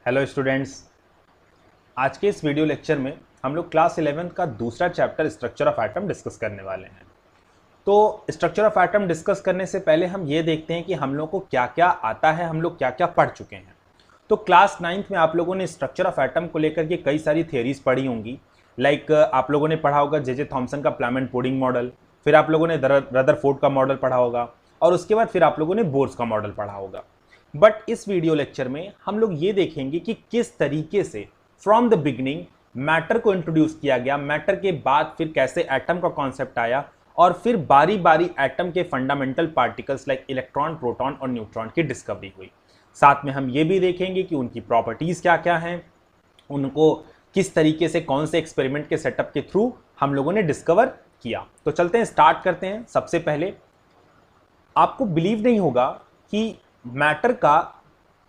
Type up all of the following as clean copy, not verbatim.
Hello students, आज के इस वीडियो लेक्चर में हम लोग क्लास 11 का दूसरा chapter structure of atom discuss करने वाले हैं। तो स्ट्रक्चर ऑफ एटम डिस्कस करने से पहले हम ये देखते हैं कि हम लोग को क्या क्या आता है, हम लोग क्या क्या पढ़ चुके हैं। तो क्लास 9th में आप लोगों ने स्ट्रक्चर ऑफ एटम को लेकर के कई सारी थियरीज पढ़ी होंगी। लाइक आप लोगों ने पढ़ा होगा जे थॉमसन का प्लामेंट पुडिंग मॉडल, फिर आप लोगों ने रदरफोर्ड का मॉडल पढ़ा होगा और उसके बाद फिर आप लोगों ने बोर्स का मॉडल पढ़ा होगा। बट इस वीडियो लेक्चर में हम लोग ये देखेंगे कि किस तरीके से फ्रॉम द बिगिनिंग मैटर को इंट्रोड्यूस किया गया, मैटर के बाद फिर कैसे एटम का कॉन्सेप्ट आया और फिर बारी बारी एटम के fundamental particles like electron, proton और न्यूट्रॉन की डिस्कवरी हुई। साथ में हम ये भी देखेंगे कि उनकी प्रॉपर्टीज क्या क्या हैं, उनको किस तरीके से कौन से एक्सपेरिमेंट के सेटअप के थ्रू हम लोगों ने डिस्कवर किया। तो चलते हैं, स्टार्ट करते हैं। सबसे पहले आपको बिलीव नहीं होगा कि मैटर का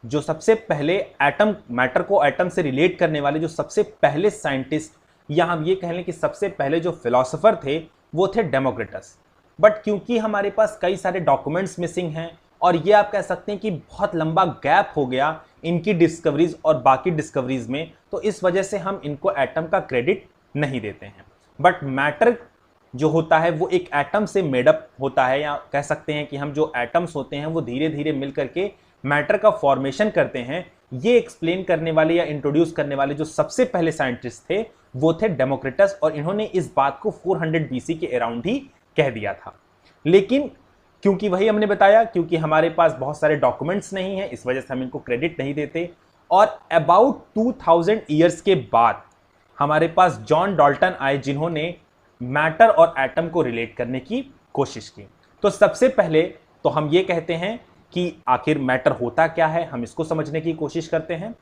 जो सबसे पहले एटम, मैटर को एटम से रिलेट करने वाले जो सबसे पहले साइंटिस्ट या हम ये कह लें कि सबसे पहले जो फिलोसोफर थे वो थे डेमोक्रिटस। बट क्योंकि हमारे पास कई सारे डॉक्यूमेंट्स मिसिंग हैं और ये आप कह सकते हैं कि बहुत लंबा गैप हो गया इनकी डिस्कवरीज और बाकी डिस्कवरीज में, तो इस वजह से हम इनको एटम का क्रेडिट नहीं देते हैं। बट मैटर जो होता है वो एक एटम से मेडअप होता है, या कह सकते हैं कि हम जो एटम्स होते हैं वो धीरे धीरे मिल करके मैटर का फॉर्मेशन करते हैं। ये एक्सप्लेन करने वाले या इंट्रोड्यूस करने वाले जो सबसे पहले साइंटिस्ट थे वो थे डेमोक्रिटस, और इन्होंने इस बात को 400 BC के अराउंड ही कह दिया था। लेकिन क्योंकि वही हमने बताया, क्योंकि हमारे पास बहुत सारे डॉक्यूमेंट्स नहीं है, इस वजह से हम इनको क्रेडिट नहीं देते। और अबाउट 2000 ईयर्स के बाद हमारे पास जॉन डाल्टन आए जिन्होंने मैटर और एटम को रिलेट करने की कोशिश की। तो सबसे पहले तो हम ये कहते हैं कि आखिर मैटर होता क्या है, हम इसको समझने की कोशिश करते हैं।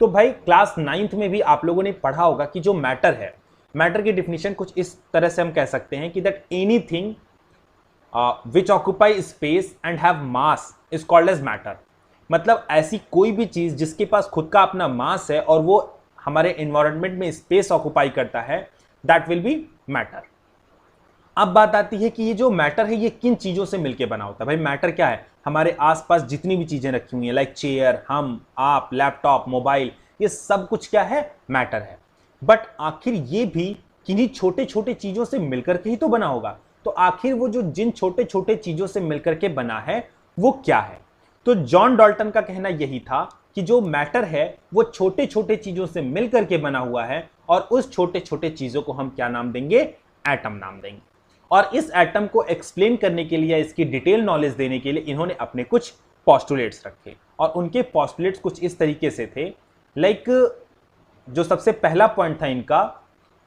तो भाई क्लास 9th में भी आप लोगों ने पढ़ा होगा कि जो मैटर है, मैटर की डिफिनीशन कुछ इस तरह से हम कह सकते हैं कि that anything which occupy space and have mass is called as matter. मतलब ऐसी कोई भी चीज जिसके पास खुद का अपना मास है और वो हमारे एनवायरनमेंट में स्पेस ऑक्यूपाई करता है, दैट विल बी मैटर। अब बात आती है कि ये जो मैटर है ये किन चीजों से मिलकर बना होता है। भाई मैटर क्या है, हमारे आसपास जितनी भी चीजें रखी हुई हैं लाइक चेयर, हम, आप, लैपटॉप, मोबाइल, ये सब कुछ क्या है, मैटर है। बट आखिर ये भी किन्हीं छोटे छोटे चीजों से मिलकर के ही तो बना होगा। तो आखिर वो जो जिन छोटे छोटे चीजों से मिलकर के बना है वो क्या है। तो जॉन डाल्टन का कहना यही था कि जो मैटर है वो छोटे छोटे चीजों से मिलकर के बना हुआ है, और उस छोटे छोटे चीजों को हम क्या नाम देंगे, एटम नाम देंगे। और इस एटम को एक्सप्लेन करने के लिए, इसकी डिटेल नॉलेज देने के लिए इन्होंने अपने कुछ पोस्टुलेट्स रखे, और उनके पोस्टुलेट्स कुछ इस तरीके से थे। लाइक जो सबसे पहला पॉइंट था इनका,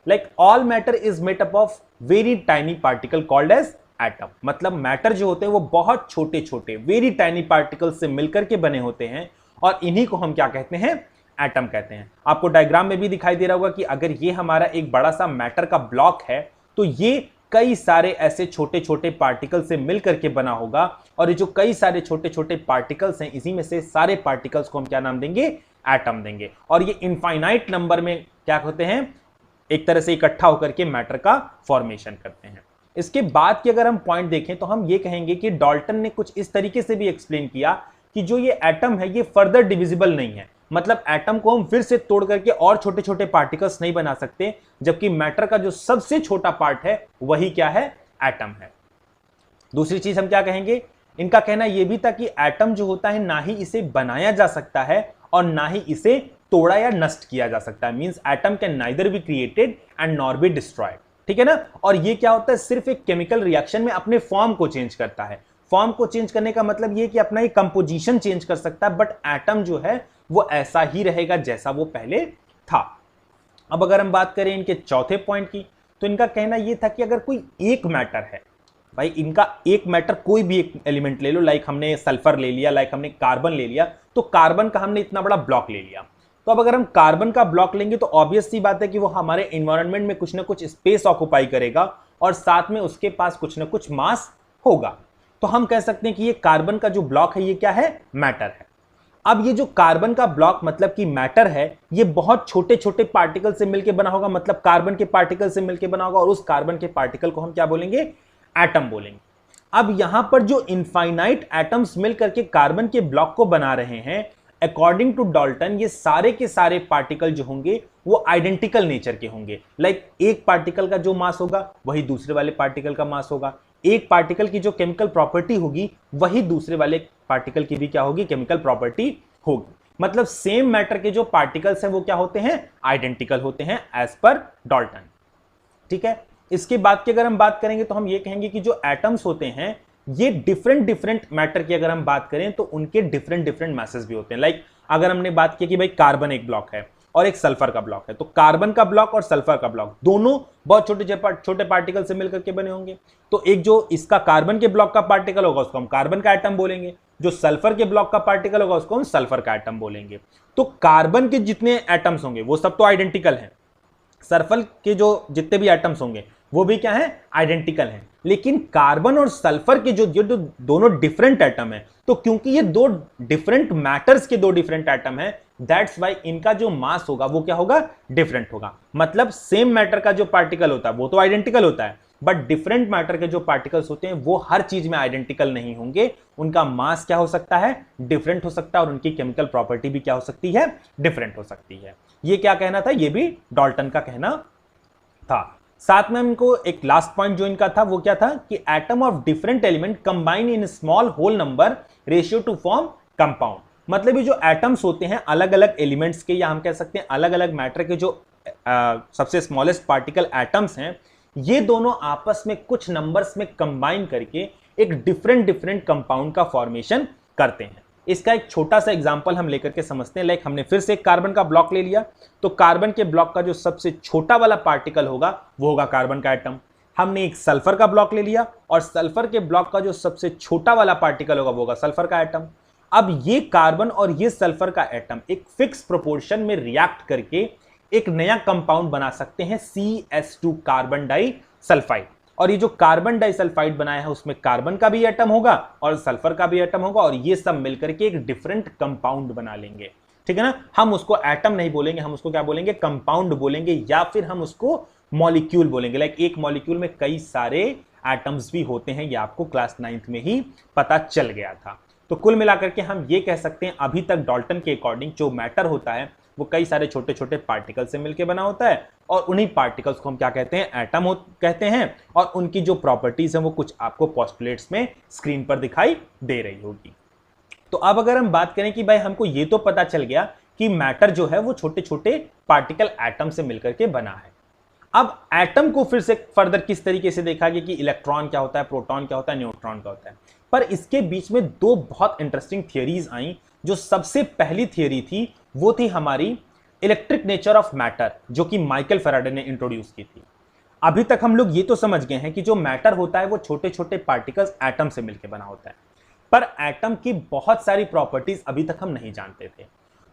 like all matter is made up of very tiny particle called as atom. मतलब मैटर जो होते हैं वो बहुत छोटे छोटे वेरी टाइनी पार्टिकल से मिलकर के बने होते हैं, और इन्हीं को हम क्या कहते हैं, एटम कहते हैं। आपको डायग्राम में भी दिखाई दे रहा होगा कि अगर ये हमारा एक बड़ा सा मैटर का ब्लॉक है तो ये कई सारे ऐसे छोटे छोटे पार्टिकल से मिलकर के बना होगा, और ये जो कई सारे छोटे छोटे पार्टिकल्स हैं इसी में से सारे पार्टिकल्स को हम क्या नाम देंगे, एटम देंगे। और ये इनफाइनाइट नंबर में क्या होते हैं, एक तरह से इकट्ठा होकर के मैटर का फॉर्मेशन करते हैं। इसके बाद की अगर हम पॉइंट देखें तो हम ये कहेंगे कि डाल्टन ने कुछ इस तरीके से भी एक्सप्लेन किया कि जो ये एटम है ये फर्दर डिविजिबल नहीं है। मतलब एटम को हम फिर से तोड़ करके और छोटे छोटे पार्टिकल्स नहीं बना सकते, जबकि मैटर का जो सबसे छोटा पार्ट है वही क्या है, एटम है। दूसरी चीज हम क्या कहेंगे, इनका कहना यह भी था कि एटम जो होता है ना ही इसे बनाया जा सकता है और ना ही इसे तोड़ा या नष्ट किया जा सकता है। Means atom can neither be created and nor be destroyed. ठीक है ना। और ये क्या होता है, सिर्फ एक केमिकल रिएक्शन में अपने फॉर्म को चेंज करता है। फॉर्म को चेंज करने का मतलब ये कि अपना ये कंपोजिशन चेंज कर सकता है, बट एटम जो है वो ऐसा ही रहेगा जैसा वो पहले था। अब अगर हम बात करें इनके चौथे पॉइंट की, तो इनका कहना यह था कि अगर कोई एक मैटर है, भाई इनका एक मैटर कोई भी एक एलिमेंट ले लो, लाइक हमने सल्फर ले लिया, लाइक हमने कार्बन ले लिया, तो कार्बन का हमने इतना बड़ा ब्लॉक ले लिया। तो अब अगर हम कार्बन का ब्लॉक लेंगे तो ऑब्वियस सी बात है कि वो हमारे एनवायरनमेंट में कुछ ना कुछ स्पेस ऑक्यूपाई करेगा, और साथ में उसके पास कुछ ना कुछ मास होगा। तो हम कह सकते हैं कि ये कार्बन का जो ब्लॉक है ये क्या है, मैटर है। अब ये जो कार्बन का ब्लॉक मतलब कि मैटर है, ये बहुत छोटे छोटे पार्टिकल से मिलकर बना होगा, मतलब कार्बन के पार्टिकल से मिलकर बना होगा, और उस कार्बन के पार्टिकल को हम क्या बोलेंगे, एटम बोलेंगे। अब यहां पर जो इनफाइनाइट एटम्स मिलकर के कार्बन के ब्लॉक को बना रहे हैं, अकॉर्डिंग टू डाल्टन ये सारे के सारे पार्टिकल जो होंगे वो आइडेंटिकल नेचर के होंगे। लाइक एक पार्टिकल का जो मास होगा वही दूसरे वाले पार्टिकल का मास होगा, एक पार्टिकल की जो केमिकल प्रॉपर्टी होगी वही दूसरे वाले पार्टिकल की भी क्या होगी, केमिकल प्रॉपर्टी होगी। मतलब सेम मैटर के जो पार्टिकल्स हैं वो क्या होते हैं, आइडेंटिकल होते हैं एज पर डाल्टन। ठीक है, इसके बाद की अगर हम बात करेंगे तो हम ये कहेंगे कि जो एटम्स होते हैं ये डिफरेंट मैटर की अगर हम बात करें तो उनके डिफरेंट मैसेज भी होते हैं। लाइक अगर हमने बात की कि भाई कार्बन एक ब्लॉक है और एक सल्फर का ब्लॉक है, तो कार्बन का ब्लॉक और सल्फर का ब्लॉक दोनों बहुत छोटे पार्टिकल से मिलकर के बने होंगे। तो एक जो इसका कार्बन के ब्लॉक का पार्टिकल होगा उसको हम कार्बन का एटम बोलेंगे, जो सल्फर के ब्लॉक का पार्टिकल होगा उसको हम सल्फर का एटम बोलेंगे। तो कार्बन के जितने एटम्स होंगे वो सब तो आइडेंटिकल हैं, सल्फर के जो जितने भी एटम्स होंगे वो भी क्या है, आइडेंटिकल हैं। लेकिन कार्बन और सल्फर के जो दोनों डिफरेंट एटम है, तो क्योंकि ये दो डिफरेंट मैटर्स के दो डिफरेंट एटम है, दैट्स वाई इनका जो मास होगा वो क्या होगा, डिफरेंट होगा। मतलब सेम मैटर का जो पार्टिकल होता है वो तो आइडेंटिकल होता है, बट डिफरेंट मैटर के जो पार्टिकल्स होते हैं वो हर चीज में आइडेंटिकल नहीं होंगे, उनका मास क्या हो सकता है, डिफरेंट हो सकता है, और उनकी केमिकल प्रॉपर्टी भी क्या हो सकती है, डिफरेंट हो सकती है। ये क्या कहना था, ये भी डाल्टन का कहना था। साथ में हमको एक लास्ट पॉइंट जो इनका था वो क्या था कि atom of different element combine in small whole number ratio to form compound. मतलब ये जो एटम्स होते हैं अलग अलग एलिमेंट्स के, या हम कह सकते हैं अलग अलग मैटर के जो सबसे स्मॉलेस्ट पार्टिकल एटम्स हैं, ये दोनों आपस में कुछ नंबर्स में कंबाइन करके एक डिफरेंट कंपाउंड का फॉर्मेशन करते हैं। इसका एक छोटा सा एग्जांपल हम लेकर के समझते हैं। लाइक हमने फिर से एक कार्बन का ब्लॉक ले लिया, तो कार्बन के ब्लॉक का जो सबसे छोटा वाला पार्टिकल होगा वो होगा कार्बन का एटम। हमने एक सल्फर का ब्लॉक ले लिया और सल्फर के ब्लॉक का जो सबसे छोटा वाला पार्टिकल होगा वो होगा सल्फर का एटम। अब ये कार्बन और ये सल्फर का एटम एक फिक्स प्रोपोर्शन में रिएक्ट करके एक नया कंपाउंड बना सकते हैं, CS2 कार्बन डाइसल्फाइड। और ये जो कार्बन डाइसल्फाइड बनाया है उसमें कार्बन का भी एटम होगा और सल्फर का भी एटम होगा, और ये सब मिलकर के एक डिफरेंट कंपाउंड बना लेंगे। ठीक है ना, हम उसको एटम नहीं बोलेंगे, हम उसको क्या बोलेंगे, कंपाउंड बोलेंगे, या फिर हम उसको मॉलिक्यूल बोलेंगे। लाइक एक मॉलिक्यूल में कई सारे एटम्स भी होते हैं, ये आपको क्लास 9th में ही पता चल गया था। तो कुल मिलाकर के हम ये कह सकते हैं अभी तक डाल्टन के अकॉर्डिंग जो मैटर होता है वो कई सारे छोटे छोटे पार्टिकल से मिलकर बना होता है, और उन्हीं पार्टिकल्स को हम क्या कहते हैं, एटम कहते हैं, और उनकी जो प्रॉपर्टीज हैं वो कुछ आपको पोस्टुलेट्स में स्क्रीन पर दिखाई दे रही होगी। तो अब अगर हम बात करें कि भाई हमको ये तो पता चल गया कि मैटर जो है वो छोटे छोटे पार्टिकल एटम से मिलकर के बना है। अब एटम को फिर से फर्दर किस तरीके से देखा गया कि इलेक्ट्रॉन क्या होता है, प्रोटॉन क्या होता है, न्यूट्रॉन क्या होता है। पर इसके बीच में दो बहुत इंटरेस्टिंग थियरीज आई। जो सबसे पहली थियरी थी वो थी हमारी इलेक्ट्रिक नेचर ऑफ मैटर, जो कि माइकल फैराडे ने इंट्रोड्यूस की थी। अभी तक हम लोग ये तो समझ गए हैं कि जो मैटर होता है वो छोटे छोटे पार्टिकल्स एटम से मिलकर बना होता है, पर एटम की बहुत सारी प्रॉपर्टीज अभी तक हम नहीं जानते थे।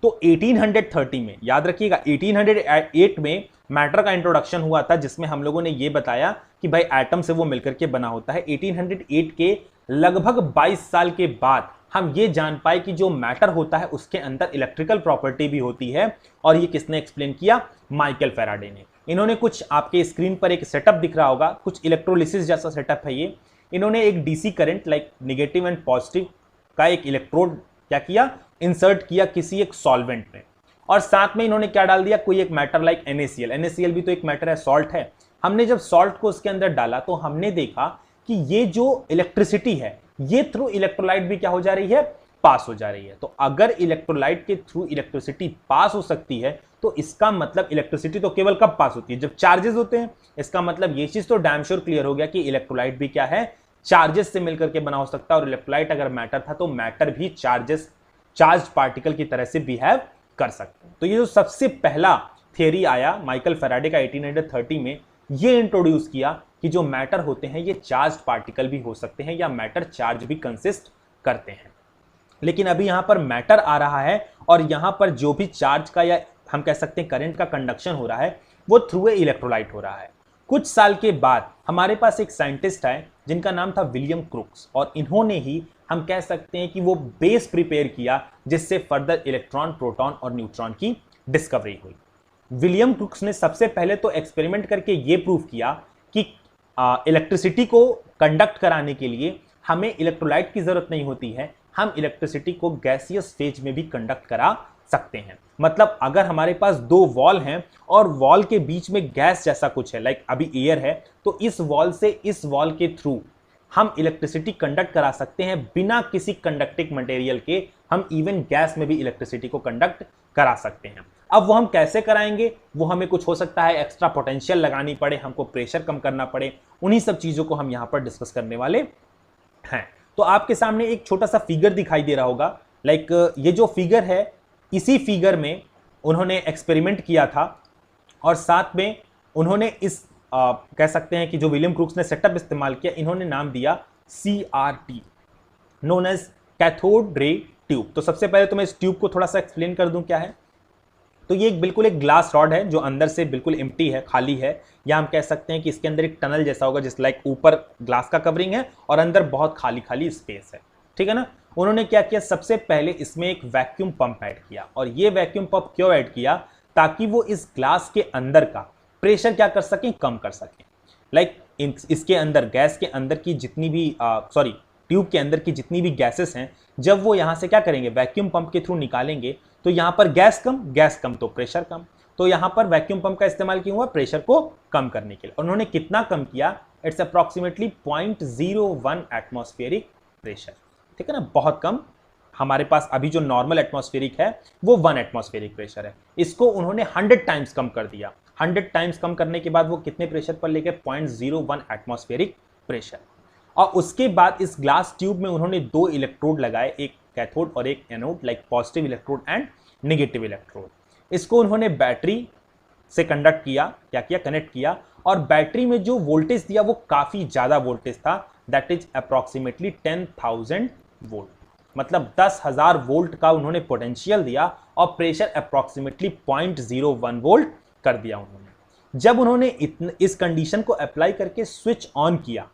तो 1830 में, याद रखिएगा 1808 में मैटर का इंट्रोडक्शन हुआ था, जिसमें हम लोगों ने ये बताया कि भाई एटम से वो मिलकर के बना होता है। 1808 के लगभग 22 साल के बाद हम ये जान पाए कि जो मैटर होता है उसके अंदर इलेक्ट्रिकल प्रॉपर्टी भी होती है, और ये किसने एक्सप्लेन किया, माइकल फैराडे ने। इन्होंने कुछ, आपके स्क्रीन पर एक सेटअप दिख रहा होगा, कुछ इलेक्ट्रोलिसिस जैसा सेटअप है ये। इन्होंने एक DC current like negative and positive का एक इलेक्ट्रोड क्या किया, इंसर्ट किया किसी एक सॉल्वेंट में, और साथ में इन्होंने क्या डाल दिया, कोई एक मैटर लाइक NaCl। NaCl भी तो एक मैटर है, सॉल्ट है। हमने जब सॉल्ट को उसके अंदर डाला तो हमने देखा कि ये जो इलेक्ट्रिसिटी है ये थ्रू इलेक्ट्रोलाइट भी क्या हो जा रही है, पास हो जा रही है। तो अगर इलेक्ट्रोलाइट के थ्रू इलेक्ट्रिसिटी पास हो सकती है तो इसका मतलब इलेक्ट्रिसिटी तो केवल कब पास होती है, जब चार्जेस होते हैं। इसका मतलब ये चीज तो डैम श्योर क्लियर हो गया कि इलेक्ट्रोलाइट भी क्या है, चार्जेस से मिलकर के बना हो सकता है, और इलेक्ट्रोलाइट अगर मैटर था तो मैटर भी चार्ज पार्टिकल की तरह से बिहेव कर सकते हैं। तो ये जो सबसे पहला थियरी आया माइकल फैराडे का 1830 में, ये इंट्रोड्यूस किया कि जो मैटर होते हैं ये चार्ज पार्टिकल भी हो सकते हैं, या मैटर चार्ज भी कंसिस्ट करते हैं। लेकिन अभी यहां पर मैटर आ रहा है, और यहां पर जो भी चार्ज का या हम कह सकते हैं करंट का कंडक्शन हो रहा है वो थ्रू ए इलेक्ट्रोलाइट हो रहा है। कुछ साल के बाद हमारे पास एक साइंटिस्ट है जिनका नाम था विलियम क्रुक्स, और इन्होंने ही हम कह सकते हैं कि वो बेस प्रिपेयर किया जिससे फर्दर इलेक्ट्रॉन, प्रोटॉन और न्यूट्रॉन की डिस्कवरी हुई। विलियम क्रुक्स ने सबसे पहले तो एक्सपेरिमेंट करके ये प्रूव किया कि इलेक्ट्रिसिटी को कंडक्ट कराने के लिए हमें इलेक्ट्रोलाइट की जरूरत नहीं होती है, हम इलेक्ट्रिसिटी को गैसियस फेज में भी कंडक्ट करा सकते हैं। मतलब अगर हमारे पास दो वॉल हैं और वॉल के बीच में गैस जैसा कुछ है, लाइक अभी एयर है, तो इस वॉल से इस वॉल के थ्रू हम इलेक्ट्रिसिटी कंडक्ट करा सकते हैं बिना किसी कंडक्टिंग मटेरियल के। हम इवन गैस में भी इलेक्ट्रिसिटी को कंडक्ट करा सकते हैं। अब वो हम कैसे कराएंगे, वो हमें कुछ हो सकता है एक्स्ट्रा पोटेंशियल लगानी पड़े, हमको प्रेशर कम करना पड़े, उन्हीं सब चीजों को हम यहां पर डिस्कस करने वाले हैं। तो आपके सामने एक छोटा सा फिगर दिखाई दे रहा होगा, लाइक ये जो फिगर है, इसी फिगर में उन्होंने एक्सपेरिमेंट किया था और साथ में उन्होंने इस कह सकते हैं कि जो विलियम क्रूक्स ने सेटअप इस्तेमाल किया, इन्होंने नाम दिया CRT, known as cathode ray tube. तो सबसे पहले तो मैं इस ट्यूब को थोड़ा सा एक्सप्लेन कर दूं क्या है। तो ये बिल्कुल एक ग्लास रॉड है जो अंदर से बिल्कुल एम्प्टी है, खाली है, या हम कह सकते हैं कि इसके अंदर एक टनल जैसा होगा, जिस लाइक ऊपर ग्लास का कवरिंग है और अंदर बहुत खाली खाली स्पेस है, ठीक है ना। उन्होंने क्या किया, सबसे पहले इसमें एक वैक्यूम पंप ऐड किया। और ये वैक्यूम पंप क्यों ऐड किया, ताकि वो इस ग्लास के अंदर का प्रेशर क्या कर सकें, कम कर सकें। लाइक इसके अंदर गैस के अंदर की जितनी भी ट्यूब के अंदर की जितनी भी गैसेस हैं, जब वो यहाँ से क्या करेंगे, वैक्यूम पंप के थ्रू निकालेंगे, तो यहाँ पर गैस कम तो प्रेशर कम। तो यहाँ पर वैक्यूम पंप का इस्तेमाल क्यों हुआ, प्रेशर को कम करने के लिए। उन्होंने कितना कम किया, इट्स अप्रॉक्सीमेटली 0.01 एटमॉस्फेरिक प्रेशर, ठीक है ना, बहुत कम। हमारे पास अभी जो नॉर्मल एटमॉस्फेरिक है वो 1 एटमॉस्फेरिक प्रेशर है, इसको उन्होंने 100 टाइम्स कम कर दिया। 100 टाइम्स कम करने के बाद वो कितने प्रेशर पर लेके, 0.01 एटमॉस्फेरिक प्रेशर। और उसके बाद इस ग्लास ट्यूब में उन्होंने 2 इलेक्ट्रोड लगाए, एक कैथोड और एक anode, like positive electrode and negative electrode. इसको उन्होंने बैटरी से कंडक्ट किया, क्या किया, कनेक्ट किया, और बैटरी में जो वोल्टेज दिया वो काफी ज्यादा वोल्टेज था, दैट इज अप्रॉक्सीमेटली 10,000 वोल्ट। मतलब 10,000 वोल्ट का उन्होंने पोटेंशियल दिया और प्रेशर अप्रॉक्सीमेटली 0.01 वोल्ट कर दिया उन्होंने। जब उन्होंने इस कंडीशन को अप्लाई करके स्विच ऑन किया,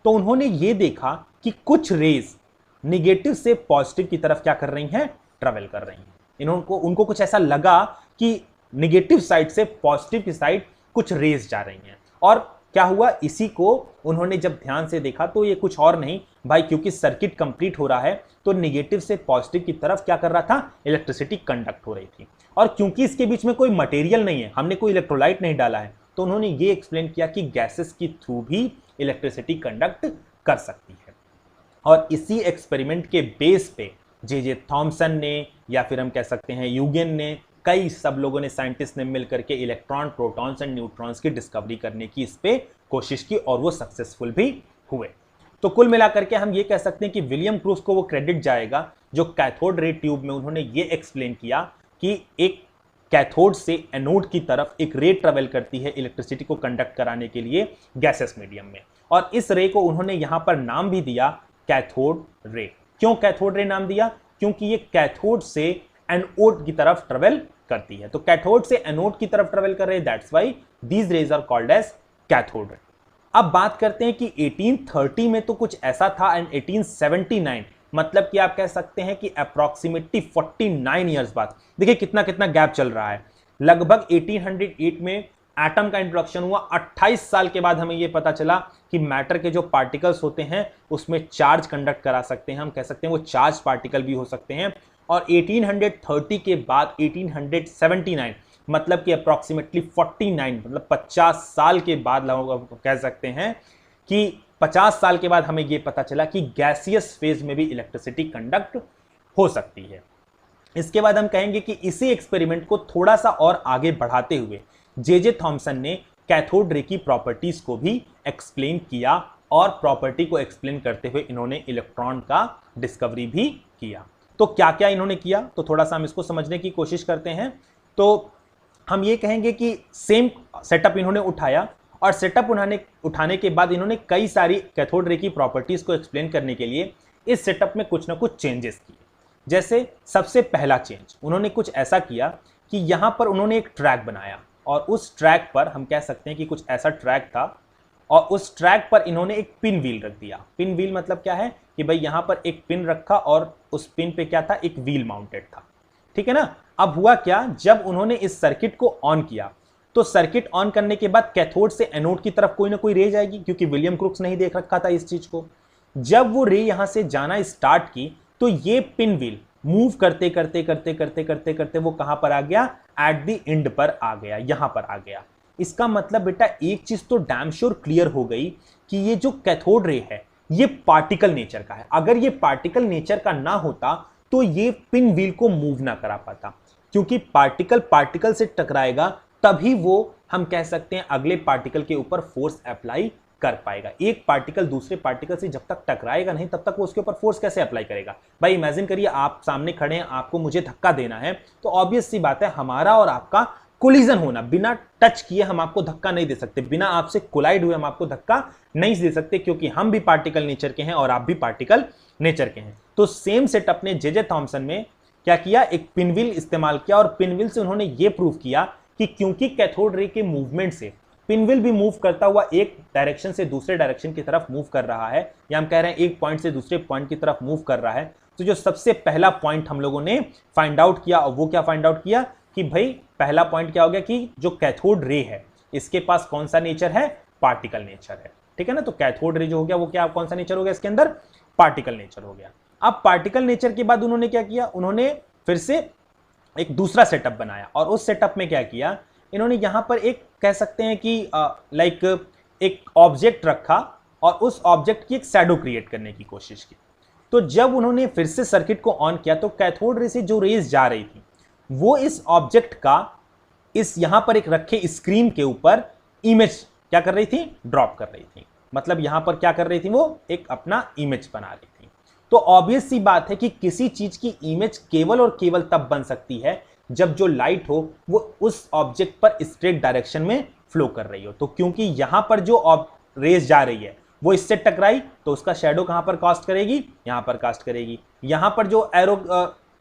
तो उन्होंने ये देखा कि कुछ रेज निगेटिव से पॉजिटिव की तरफ क्या कर रही हैं, ट्रेवल कर रही हैं। उनको कुछ ऐसा लगा कि निगेटिव साइड से पॉजिटिव की साइड कुछ रेज जा रही हैं। और क्या हुआ, इसी को उन्होंने जब ध्यान से देखा तो ये कुछ और नहीं भाई, क्योंकि सर्किट कंप्लीट हो रहा है तो निगेटिव से पॉजिटिव की तरफ क्या कर रहा था, इलेक्ट्रिसिटी कंडक्ट हो रही थी। और क्योंकि इसके बीच में कोई मटेरियल नहीं है, हमने कोई इलेक्ट्रोलाइट नहीं डाला है, तो उन्होंने ये एक्सप्लेन किया कि गैसेस की थ्रू भी इलेक्ट्रिसिटी कंडक्ट कर सकती है। और इसी एक्सपेरिमेंट के बेस पे जे थॉमसन ने, या फिर हम कह सकते हैं यूगेन ने, कई सब लोगों ने, साइंटिस्ट ने मिलकर के इलेक्ट्रॉन, प्रोटॉन्स एंड न्यूट्रॉन्स की डिस्कवरी करने की इस पे कोशिश की और वो सक्सेसफुल भी हुए। तो कुल मिलाकर के हम ये कह सकते हैं कि विलियम क्रूक्स को वो क्रेडिट जाएगा जो कैथोड रे ट्यूब में उन्होंने ये एक्सप्लेन किया कि एक कैथोड से एनोड की तरफ एक रे ट्रेवल करती है इलेक्ट्रिसिटी को कंडक्ट कराने के लिए गैसेस मीडियम में। और इस रे को उन्होंने यहां पर नाम भी दिया कैथोड रे। क्यों कैथोड रे नाम दिया, क्योंकि ये कैथोड से एनोड की तरफ ट्रेवल करती है। तो कैथोड से एनोड की तरफ ट्रेवल कर रहे हैं, that's why these rays are called as cathode ray. अब बात करते हैं कि 1830 में तो कुछ ऐसा था एंड 1879, मतलब कि आप कह सकते हैं कि अप्रॉक्सीमेटली 49 ईयर्स बाद, देखिए कितना कितना गैप चल रहा है। लगभग 1808 में एटम का इंट्रोडक्शन हुआ, 28 साल के बाद हमें यह पता चला कि मैटर के जो पार्टिकल्स होते हैं उसमें चार्ज कंडक्ट करा सकते हैं, हम कह सकते हैं वो चार्ज पार्टिकल भी हो सकते हैं। और 1830 के बाद 1879, मतलब कि अप्रॉक्सीमेटली 49, मतलब 50 साल के बाद लोग कह सकते हैं कि 50 साल के बाद हमें यह पता चला कि गैसियस फेज में भी इलेक्ट्रिसिटी कंडक्ट हो सकती है। इसके बाद हम कहेंगे कि इसी एक्सपेरिमेंट को थोड़ा सा और आगे बढ़ाते हुए जे थॉमसन ने कैथोड रे की प्रॉपर्टीज को भी एक्सप्लेन किया, और प्रॉपर्टी को एक्सप्लेन करते हुए इन्होंने इलेक्ट्रॉन का डिस्कवरी भी किया। तो क्या क्या इन्होंने किया, तो थोड़ा सा हम इसको समझने की कोशिश करते हैं। तो हम ये कहेंगे कि सेम सेटअप इन्होंने उठाया, और सेटअप उठाने के बाद इन्होंने कई सारी कैथोड रे की प्रॉपर्टीज को एक्सप्लेन करने के लिए इस सेटअप में कुछ ना कुछ चेंजेस किए। जैसे सबसे पहला चेंज उन्होंने कुछ ऐसा किया कि यहां पर उन्होंने एक ट्रैक बनाया, और उस ट्रैक पर हम कह सकते हैं कि कुछ ऐसा ट्रैक था, और उस ट्रैक पर इन्होंने एक पिन व्हील रख दिया। पिन व्हील मतलब क्या है कि भाई यहां पर एक पिन रखा और उस पिन पे क्या था, एक व्हील माउंटेड था, ठीक है ना। अब हुआ क्या, जब उन्होंने इस सर्किट को ऑन किया, तो सर्किट ऑन करने के बाद कैथोड से एनोड की तरफ कोई ना कोई रे जाएगी, क्योंकि विलियम क्रूक्स नहीं देख रखा था इस चीज को। जब वो रे यहां से जाना स्टार्ट की, तो ये पिन व्हील मूव करते करते करते करते करते करते वो कहां पर आ गया, एट द एंड पर आ गया, यहां पर आ गया। इसका मतलब बेटा एक चीज तो डैम श्योर क्लियर हो गई कि ये जो कैथोड रे है ये पार्टिकल नेचर का है। अगर ये पार्टिकल नेचर का ना होता तो ये पिन व्हील को मूव ना करा पाता, क्योंकि पार्टिकल पार्टिकल से टकराएगा तभी वो हम कह सकते हैं अगले पार्टिकल के ऊपर फोर्स अप्लाई कर पाएगा। एक पार्टिकल दूसरे पार्टिकल से जब तक टकराएगा नहीं तब तक वो उसके ऊपर फोर्स कैसे अप्लाई करेगा। भाई इमेजिन करिए आप सामने खड़े हैं, आपको मुझे धक्का देना है, तो ऑब्वियस सी बात है हमारा और आपका कोलिजन होना, बिना टच किए हम आपको धक्का नहीं दे सकते, बिना आपसे कोलाइड हुए हम आपको धक्का नहीं दे सकते, क्योंकि हम भी पार्टिकल नेचर के हैं और आप भी पार्टिकल नेचर के हैं। तो सेम सेटअप ने जे थॉमसन में क्या किया, एक पिनव्हील इस्तेमाल किया और पिनव्हील से उन्होंने ये प्रूव किया कि क्योंकि कैथोड रे के मूवमेंट से पिनव्हील भी मूव करता हुआ एक डायरेक्शन से दूसरे डायरेक्शन की तरफ मूव कर रहा है, या हम कह रहे हैं एक पॉइंट से दूसरे पॉइंट की तरफ मूव कर रहा है, तो जो सबसे पहला पॉइंट हम लोगों ने फाइंड आउट किया, और वो क्या फाइंड आउट किया कि भाई पहला पॉइंट क्या हो गया कि जो कैथोड रे है इसके पास कौन सा नेचर है, पार्टिकल नेचर है। ठीक है ना, तो कैथोड रे जो हो गया वो क्या, कौन सा नेचर हो गया इसके अंदर, पार्टिकल नेचर हो गया। अब पार्टिकल नेचर के बाद उन्होंने क्या किया, उन्होंने फिर से एक दूसरा सेटअप बनाया, और उस सेटअप में क्या किया इन्होंने, यहां पर एक कह सकते हैं कि लाइक एक ऑब्जेक्ट रखा और उस ऑब्जेक्ट की एक शैडो क्रिएट करने की कोशिश की। तो जब उन्होंने फिर से सर्किट को ऑन किया तो कैथोड रे से जो रेज जा रही थी वो इस ऑब्जेक्ट का इस यहां पर एक रखे स्क्रीन के ऊपर इमेज क्या कर रही थी, ड्रॉप कर रही थी। मतलब यहां पर क्या कर रही थी, वो एक अपना इमेज बना रही थी। तो ऑब्वियस सी बात है कि किसी चीज की इमेज केवल और केवल तब बन सकती है जब जो लाइट हो वो उस ऑब्जेक्ट पर स्ट्रेट डायरेक्शन में फ्लो कर रही हो। तो क्योंकि यहां पर जो रेज जा रही है वो इससे टकराई तो उसका शैडो कहां पर कास्ट करेगी, यहां पर कास्ट करेगी। यहां पर जो एरो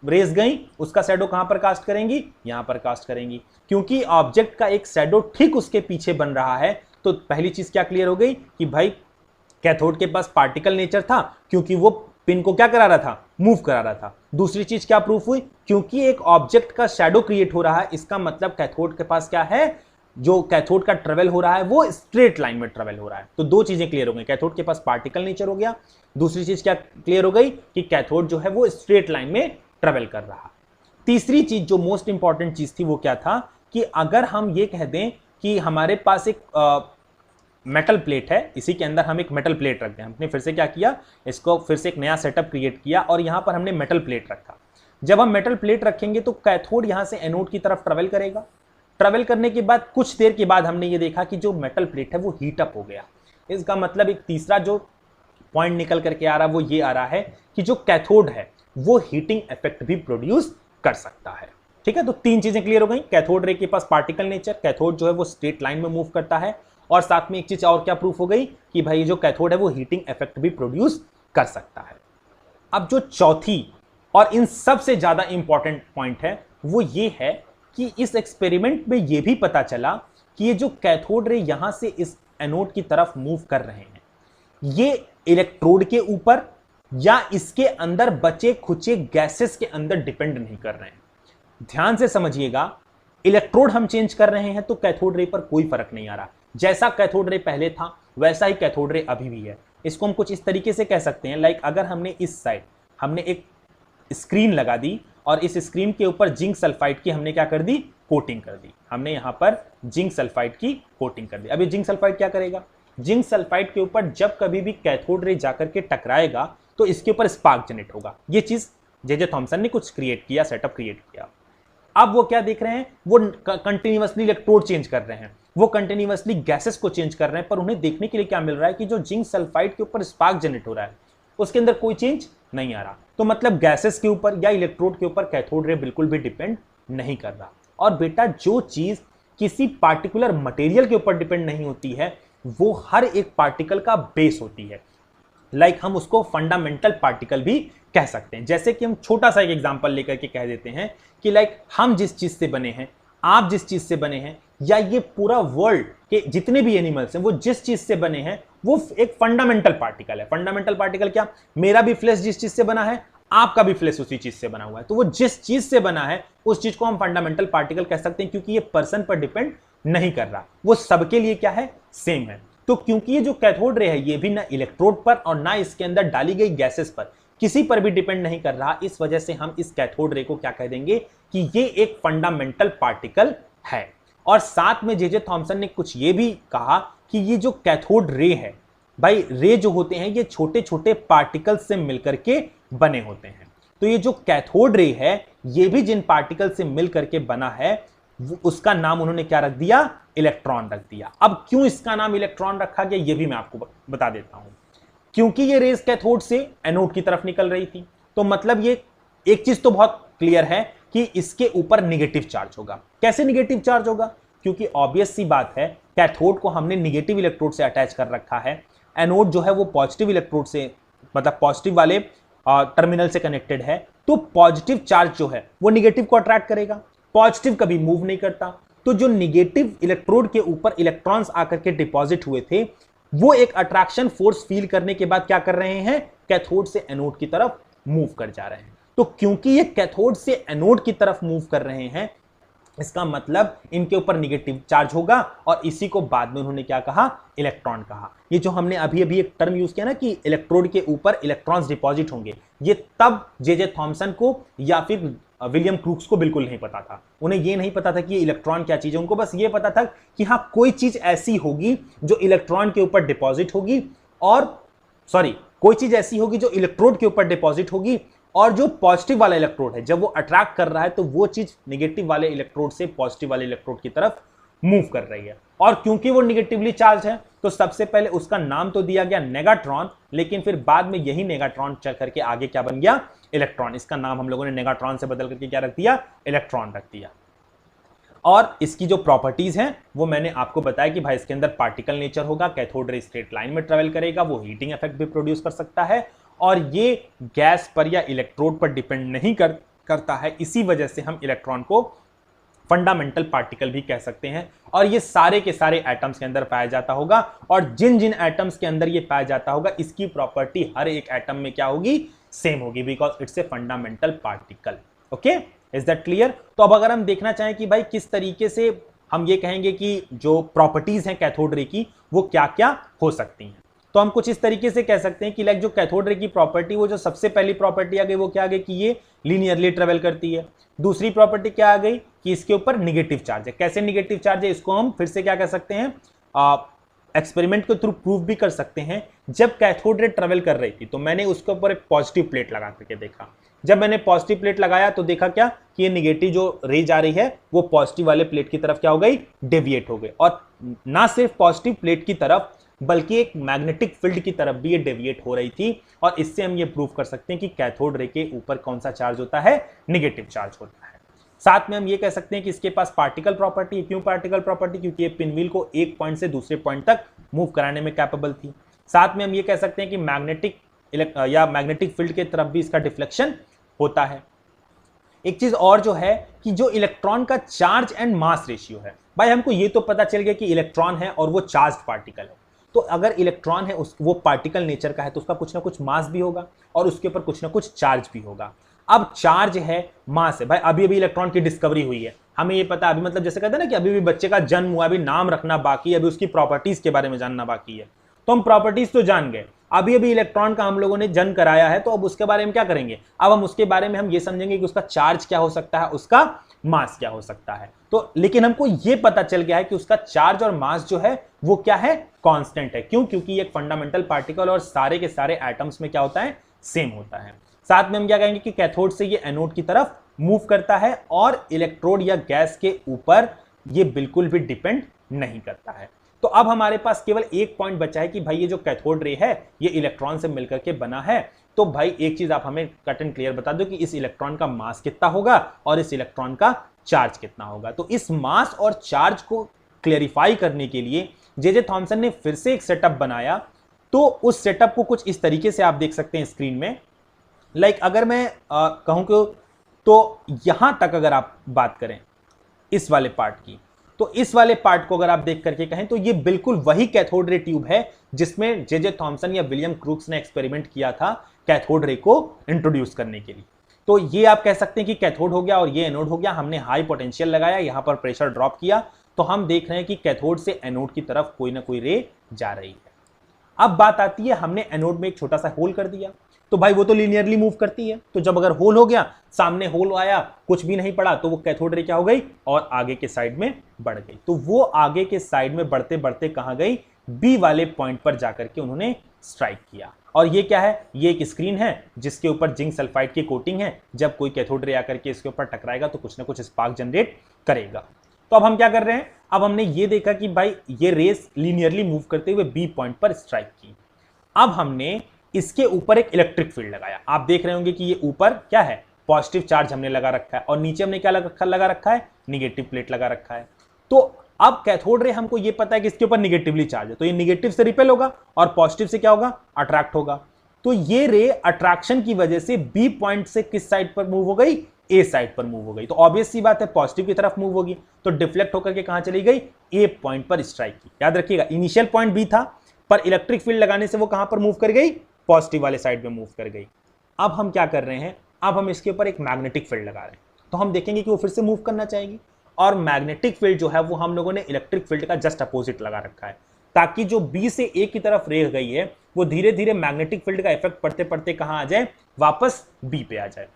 रेज गई उसका शैडो कहां पर कास्ट करेंगी, यहां पर कास्ट करेंगी। क्योंकि ऑब्जेक्ट का एक शैडो ठीक उसके पीछे बन रहा है, तो पहली चीज क्या क्लियर हो गई कि भाई कैथोड के पास पार्टिकल नेचर था, क्योंकि वो पिन को क्या करा रहा था, मूव करा रहा था। दूसरी चीज क्या प्रूफ हुई, क्योंकि एक ऑब्जेक्ट का शैडो क्रिएट हो रहा है, इसका मतलब कैथोड के पास क्या है, जो कैथोड का ट्रेवल हो रहा है वो स्ट्रेट लाइन में ट्रेवल हो रहा है। तो दो चीजें क्लियर हो गई, कैथोड के पास पार्टिकल नेचर हो गया, दूसरी चीज क्या क्लियर हो गई कि कैथोड जो है वो स्ट्रेट लाइन में ट्रेवल कर रहा। तीसरी चीज जो मोस्ट इंपॉर्टेंट चीज थी वो क्या था कि अगर हम ये कह दें कि हमारे पास एक मेटल प्लेट है, इसी के अंदर हम एक मेटल प्लेट रख दें, हमने फिर से क्या किया, इसको फिर से एक नया सेटअप क्रिएट किया और यहां पर हमने मेटल प्लेट रखा। जब हम मेटल प्लेट रखेंगे तो कैथोड यहां से एनोड की तरफ ट्रेवल करेगा। ट्रेवल करने के बाद कुछ देर के बाद हमने ये देखा कि जो मेटल प्लेट है वो हीट अप हो गया। इसका मतलब एक तीसरा जो पॉइंट निकल करके आ रहा है वो ये आ रहा है कि जो कैथोड है वो हीटिंग इफेक्ट भी प्रोड्यूस कर सकता है। ठीक है, तो तीन चीजें क्लियर हो गई, कैथोड रे के पास पार्टिकल नेचर, कैथोड जो है वो स्ट्रेट लाइन में मूव करता है, और साथ में एक चीज और क्या प्रूफ हो गई कि भाई जो कैथोड है वो हीटिंग इफेक्ट भी प्रोड्यूस कर सकता है। अब जो चौथी और इन सबसे ज्यादा इंपॉर्टेंट पॉइंट है वो ये है कि इस एक्सपेरिमेंट में ये भी पता चला कि ये जो कैथोड रे यहां से इस एनोड की तरफ मूव कर रहे हैं, ये इलेक्ट्रोड के ऊपर या इसके अंदर बचे खुचे गैसेस के अंदर डिपेंड नहीं कर रहे हैं। ध्यान से समझिएगा, इलेक्ट्रोड हम चेंज कर रहे हैं तो कैथोड रे पर कोई फर्क नहीं आ रहा। जैसा कैथोड रे पहले था वैसा ही कैथोड रे अभी भी है। इसको हम कुछ इस तरीके से कह सकते हैं, लाइक अगर हमने इस साइड हमने एक स्क्रीन लगा दी और इस स्क्रीन के ऊपर जिंक सल्फाइड की हमने क्या कर दी, कोटिंग कर दी। हमने यहां पर जिंक सल्फाइड की कोटिंग कर दी। अभी जिंक सल्फाइड क्या करेगा, जिंक सल्फाइड के ऊपर जब कभी भी कैथोड रे जाकर के टकराएगा तो इसके ऊपर स्पार्क जनरेट होगा। ये चीज जे थॉमसन ने कुछ क्रिएट किया, सेटअप क्रिएट किया। अब वो क्या देख रहे हैं, वो कंटिन्यूअसली इलेक्ट्रोड चेंज कर रहे हैं, वो कंटिन्यूअसली गैसेस को चेंज कर रहे हैं, पर उन्हें देखने के लिए क्या मिल रहा है कि जो जिंक सल्फाइड के ऊपर स्पार्क जनरेट हो रहा है उसके अंदर कोई चेंज नहीं आ रहा। तो मतलब गैसेस के ऊपर या इलेक्ट्रोड के ऊपर कैथोड रे बिल्कुल भी डिपेंड नहीं कर रहा। और बेटा जो चीज किसी पार्टिकुलर मटेरियल के ऊपर डिपेंड नहीं होती है वो हर एक पार्टिकल का बेस होती है। लाइक हम उसको फंडामेंटल पार्टिकल भी कह सकते हैं। जैसे कि हम छोटा सा एक एग्जांपल लेकर के कह देते हैं कि लाइक हम जिस चीज से बने हैं, आप जिस चीज से बने हैं, या ये पूरा वर्ल्ड के जितने भी एनिमल्स हैं वो जिस चीज से बने हैं वो एक फंडामेंटल पार्टिकल है। फंडामेंटल पार्टिकल क्या, मेरा भी फ्लेश जिस चीज से बना है, आपका भी फ्लेश उसी चीज से बना हुआ है, तो वो जिस चीज से बना है उस चीज को हम फंडामेंटल पार्टिकल कह सकते हैं, क्योंकि ये पर्सन पर डिपेंड नहीं कर रहा, वो सबके लिए क्या है, सेम है। तो क्योंकि ये जो कैथोड रे है ये भी ना इलेक्ट्रोड पर और ना इसके अंदर डाली गई गैसेस पर किसी पर भी डिपेंड नहीं कर रहा, इस वजह से हम इस कैथोड रे को क्या कह देंगे कि ये एक फंडामेंटल पार्टिकल है। और साथ में जे थॉमसन ने कुछ ये भी कहा कि ये जो कैथोड रे है भाई, रे जो होते हैं ये छोटे छोटे पार्टिकल से मिलकर के बने होते हैं। तो ये जो कैथोड रे है ये भी जिन पार्टिकल से मिलकर के बना है उसका नाम उन्होंने क्या रख दिया, इलेक्ट्रॉन रख दिया। अब क्यों इसका नाम इलेक्ट्रॉन रखा गया ये भी मैं आपको बता देता हूं। क्योंकि ये रेज कैथोड से एनोड की तरफ निकल रही थी, तो मतलब ये एक चीज तो बहुत क्लियर है कि इसके ऊपर निगेटिव चार्ज होगा। कैसे निगेटिव चार्ज होगा? क्योंकि ऑब्वियस सी बात है, कैथोड को हमने निगेटिव इलेक्ट्रोड से अटैच कर रखा है, एनोड जो है वो पॉजिटिव इलेक्ट्रोड से, मतलब पॉजिटिव वाले टर्मिनल से कनेक्टेड है, तो पॉजिटिव चार्ज जो है वो निगेटिव को अट्रैक्ट करेगा। पॉजिटिव कभी मूव नहीं करता, तो जो निगेटिव इलेक्ट्रोड के ऊपर इलेक्ट्रॉन्स आकर के डिपॉजिट हुए थे वो एक अट्रैक्शन फोर्स फील करने के बाद क्या कर रहे हैं, कैथोड से एनोड की तरफ मूव कर जा रहे हैं। तो क्योंकि ये कैथोड से एनोड की तरफ मूव कर रहे हैं, इसका मतलब इनके ऊपर निगेटिव चार्ज होगा, और इसी को बाद में उन्होंने क्या कहा, इलेक्ट्रॉन कहा। ये जो हमने अभी अभी एक टर्म यूज किया ना कि इलेक्ट्रोड के ऊपर इलेक्ट्रॉन्स डिपॉजिट होंगे, ये तब जे थॉमसन को या फिर विलियम क्रूक्स को बिल्कुल नहीं पता था। उन्हें ये नहीं पता था कि ये इलेक्ट्रॉन क्या चीज है, उनको बस ये पता था कि हाँ कोई चीज ऐसी होगी जो इलेक्ट्रॉन के ऊपर डिपॉजिट होगी, और कोई चीज ऐसी होगी जो इलेक्ट्रोड के ऊपर डिपॉजिट होगी, और जो पॉजिटिव वाला इलेक्ट्रोड है जब वो अट्रैक्ट कर रहा है तो वो चीज निगेटिव वाले इलेक्ट्रोड से पॉजिटिव वाले इलेक्ट्रोड की तरफ मूव कर रही है। और क्योंकि वो निगेटिवली चार्ज है तो सबसे पहले उसका नाम तो दिया गया नेगाट्रॉन, लेकिन फिर बाद में यही नेगाट्रॉन चल करके आगे क्या बन गया, इलेक्ट्रॉन। इसका नाम हम लोगों ने नेगाट्रॉन से बदल करके क्या रख दिया, इलेक्ट्रॉन रख दिया। और इसकी जो प्रॉपर्टीज हैं वो मैंने आपको बताया कि भाई इसके अंदर पार्टिकल नेचर होगा, कैथोड रे स्ट्रेट लाइन में ट्रेवल करेगा, वो हीटिंग इफेक्ट भी प्रोड्यूस कर सकता है, और ये गैस पर या इलेक्ट्रोड पर डिपेंड नहीं करता है। इसी वजह से हम इलेक्ट्रॉन को फंडामेंटल पार्टिकल भी कह सकते हैं। और ये सारे के सारे एटम्स के अंदर पाया जाता होगा, और जिन जिन एटम्स के अंदर ये पाया जाता होगा इसकी प्रॉपर्टी हर एक एटम में क्या होगी, सेम होगी, because it's a fundamental particle. Okay, is that clear? तो अब अगर हम देखना चाहें कि भाई किस तरीके से हम ये कहेंगे कि जो प्रॉपर्टीज हैं कैथोड रे की वो क्या क्या हो सकती हैं, तो हम कुछ इस तरीके से कह सकते हैं कि लाइक जो कैथोड रे की प्रॉपर्टी, वो जो सबसे पहली प्रॉपर्टी आ गई वो क्या आ गई कि ये लीनियरली ट्रेवल करती है। दूसरी प्रॉपर्टी क्या आ गई कि इसके ऊपर निगेटिव चार्ज है। कैसे निगेटिव चार्ज है, इसको हम फिर से क्या कह सकते हैं, एक्सपेरिमेंट के थ्रू प्रूव भी कर सकते हैं। जब कैथोड रे ट्रेवल कर रही थी तो मैंने उसके ऊपर एक पॉजिटिव प्लेट लगा करके देखा। जब मैंने पॉजिटिव प्लेट लगाया तो देखा क्या कि ये निगेटिव जो रे जा रही है वो पॉजिटिव वाले प्लेट की तरफ क्या हो गई, डेविएट हो गई। और ना सिर्फ पॉजिटिव प्लेट की तरफ बल्कि एक मैग्नेटिक फील्ड की तरफ भी ये डेविएट हो रही थी। और इससे हम ये प्रूव कर सकते हैं कि कैथोड रे के ऊपर कौन सा चार्ज होता है, निगेटिव चार्ज होता है। साथ में हम ये कह सकते हैं कि इसके पास पार्टिकल प्रॉपर्टी है। क्यों पार्टिकल प्रॉपर्टी? क्योंकि ये पिनव्हील को एक पॉइंट से दूसरे पॉइंट तक मूव कराने में कैपेबल थी। साथ में हम ये कह सकते हैं कि मैग्नेटिक फील्ड के तरफ भी इसका डिफ्लेक्शन होता है। एक चीज और जो है कि जो इलेक्ट्रॉन का चार्ज एंड मास रेशियो है, भाई हमको ये तो पता चल गया कि इलेक्ट्रॉन है और वो चार्ज पार्टिकल है, तो अगर इलेक्ट्रॉन है वो पार्टिकल नेचर का है तो उसका कुछ ना कुछ मास भी होगा और उसके ऊपर कुछ ना कुछ चार्ज भी होगा। अब चार्ज है, मास है, भाई अभी अभी इलेक्ट्रॉन की डिस्कवरी हुई है, हमें ये पता अभी, मतलब जैसे कहते हैं ना कि अभी भी बच्चे का जन्म हुआ, अभी नाम रखना बाकी है, अभी उसकी प्रॉपर्टीज के बारे में जानना बाकी है। तो हम प्रॉपर्टीज तो जान गए, अभी अभी इलेक्ट्रॉन का हम लोगों ने जन्म कराया है, तो अब उसके बारे में क्या करेंगे, अब हम उसके बारे में हम ये समझेंगे कि उसका चार्ज क्या हो सकता है, उसका मास क्या हो सकता है। तो लेकिन हमको ये पता चल गया है कि उसका चार्ज और मास जो है वो क्या है, कांस्टेंट है। क्यों? क्योंकि ये एक फंडामेंटल पार्टिकल और सारे के सारे एटम्स में क्या होता है, सेम होता है। साथ में हम क्या कहेंगे कि कैथोड से ये एनोड की तरफ मूव करता है और इलेक्ट्रोड या गैस के ऊपर ये बिल्कुल भी डिपेंड नहीं करता है। तो अब हमारे पास केवल एक पॉइंट बचा है कि भाई ये जो कैथोड रे है ये इलेक्ट्रॉन से मिलकर के बना है। तो भाई एक चीज आप हमें कट एंड क्लियर बता दो कि इस इलेक्ट्रॉन का मास कितना होगा और इस इलेक्ट्रॉन का चार्ज कितना होगा। तो इस मास और चार्ज को क्लियरिफाई करने के लिए जे थॉमसन ने फिर से एक सेटअप बनाया। तो उस सेटअप को कुछ इस तरीके से आप देख सकते हैं स्क्रीन में। लाइक अगर मैं कहूं कि तो यहां तक अगर आप बात करें इस वाले पार्ट की, तो इस वाले पार्ट को अगर आप देख करके कहें तो ये बिल्कुल वही कैथोड रे ट्यूब है जिसमें जे थॉमसन या विलियम क्रूक्स ने एक्सपेरिमेंट किया था कैथोड रे को इंट्रोड्यूस करने के लिए। तो ये आप कह सकते हैं कि कैथोड हो गया और ये एनोड हो गया। हमने हाई पोटेंशियल लगाया, यहां पर प्रेशर ड्रॉप किया, तो हम देख रहे हैं कि कैथोड से एनोड की तरफ कोई ना कोई रे जा रही है। अब बात आती है, हमने एनोड में एक छोटा सा होल कर दिया, तो भाई वो तो लीनियरली मूव करती है। तो जब अगर होल हो गया, सामने होल आया, कुछ भी नहीं पड़ा, तो वो कैथोड रे क्या हो गई और आगे के साइड में बढ़ गई। तो वो आगे के साइड में बढ़ते बढ़ते कहां गई, बी वाले पॉइंट पर जाकर के उन्होंने स्ट्राइक किया। और ये क्या है, ये एक स्क्रीन है जिसके ऊपर जिंक सल्फाइड की कोटिंग है। जब कोई कैथोड रे आकर के इसके ऊपर टकराएगा तो कुछ ना कुछ स्पार्क जनरेट करेगा। तो अब हम क्या कर रहे हैं, अब हमने ये देखा कि भाई ये रेस लीनियरली मूव करते हुए बी पॉइंट पर स्ट्राइक की। अब हमने इसके ऊपर एक इलेक्ट्रिक फील्ड लगाया। आप देख रहे होंगे कि ये ऊपर क्या है, पॉजिटिव चार्ज हमने लगा रखा है और नीचे हमने क्या लगा रखा है, निगेटिव प्लेट लगा रखा है। तो अब कैथोड रे हमको ये पता है कि इसके ऊपर निगेटिवली चार्ज है, तो ये निगेटिव से रिपेल होगा और पॉजिटिव से क्या होगा, अट्रैक्ट होगा। तो ये रे अट्रैक्शन की वजह से बी पॉइंट से किस साइड पर मूव हो गई, ए साइड पर मूव हो गई। तो ऑब्वियस सी बात है पॉजिटिव की तरफ मूव होगी, तो डिफ्लेक्ट होकर के कहां चली गई, ए पॉइंट पर स्ट्राइक की। याद रखिएगा इनिशियल पॉइंट बी था, पर इलेक्ट्रिक फील्ड लगाने से वो कहां पर मूव कर गई, पॉजिटिव वाले साइड में मूव कर गई। अब हम क्या कर रहे हैं, अब हम इसके ऊपर एक मैग्नेटिक फील्ड लगा रहे हैं, तो हम देखेंगे कि वो फिर से मूव करना चाहेगी। और मैग्नेटिक फील्ड जो है वो हम लोगों ने इलेक्ट्रिक फील्ड का जस्ट अपोजिट लगा रखा है, ताकि जो बी से ए की तरफ रह गई है वो धीरे धीरे मैग्नेटिक फील्ड का इफेक्ट पड़ते पड़ते कहां आ जाए, वापस बी पे आ जाए।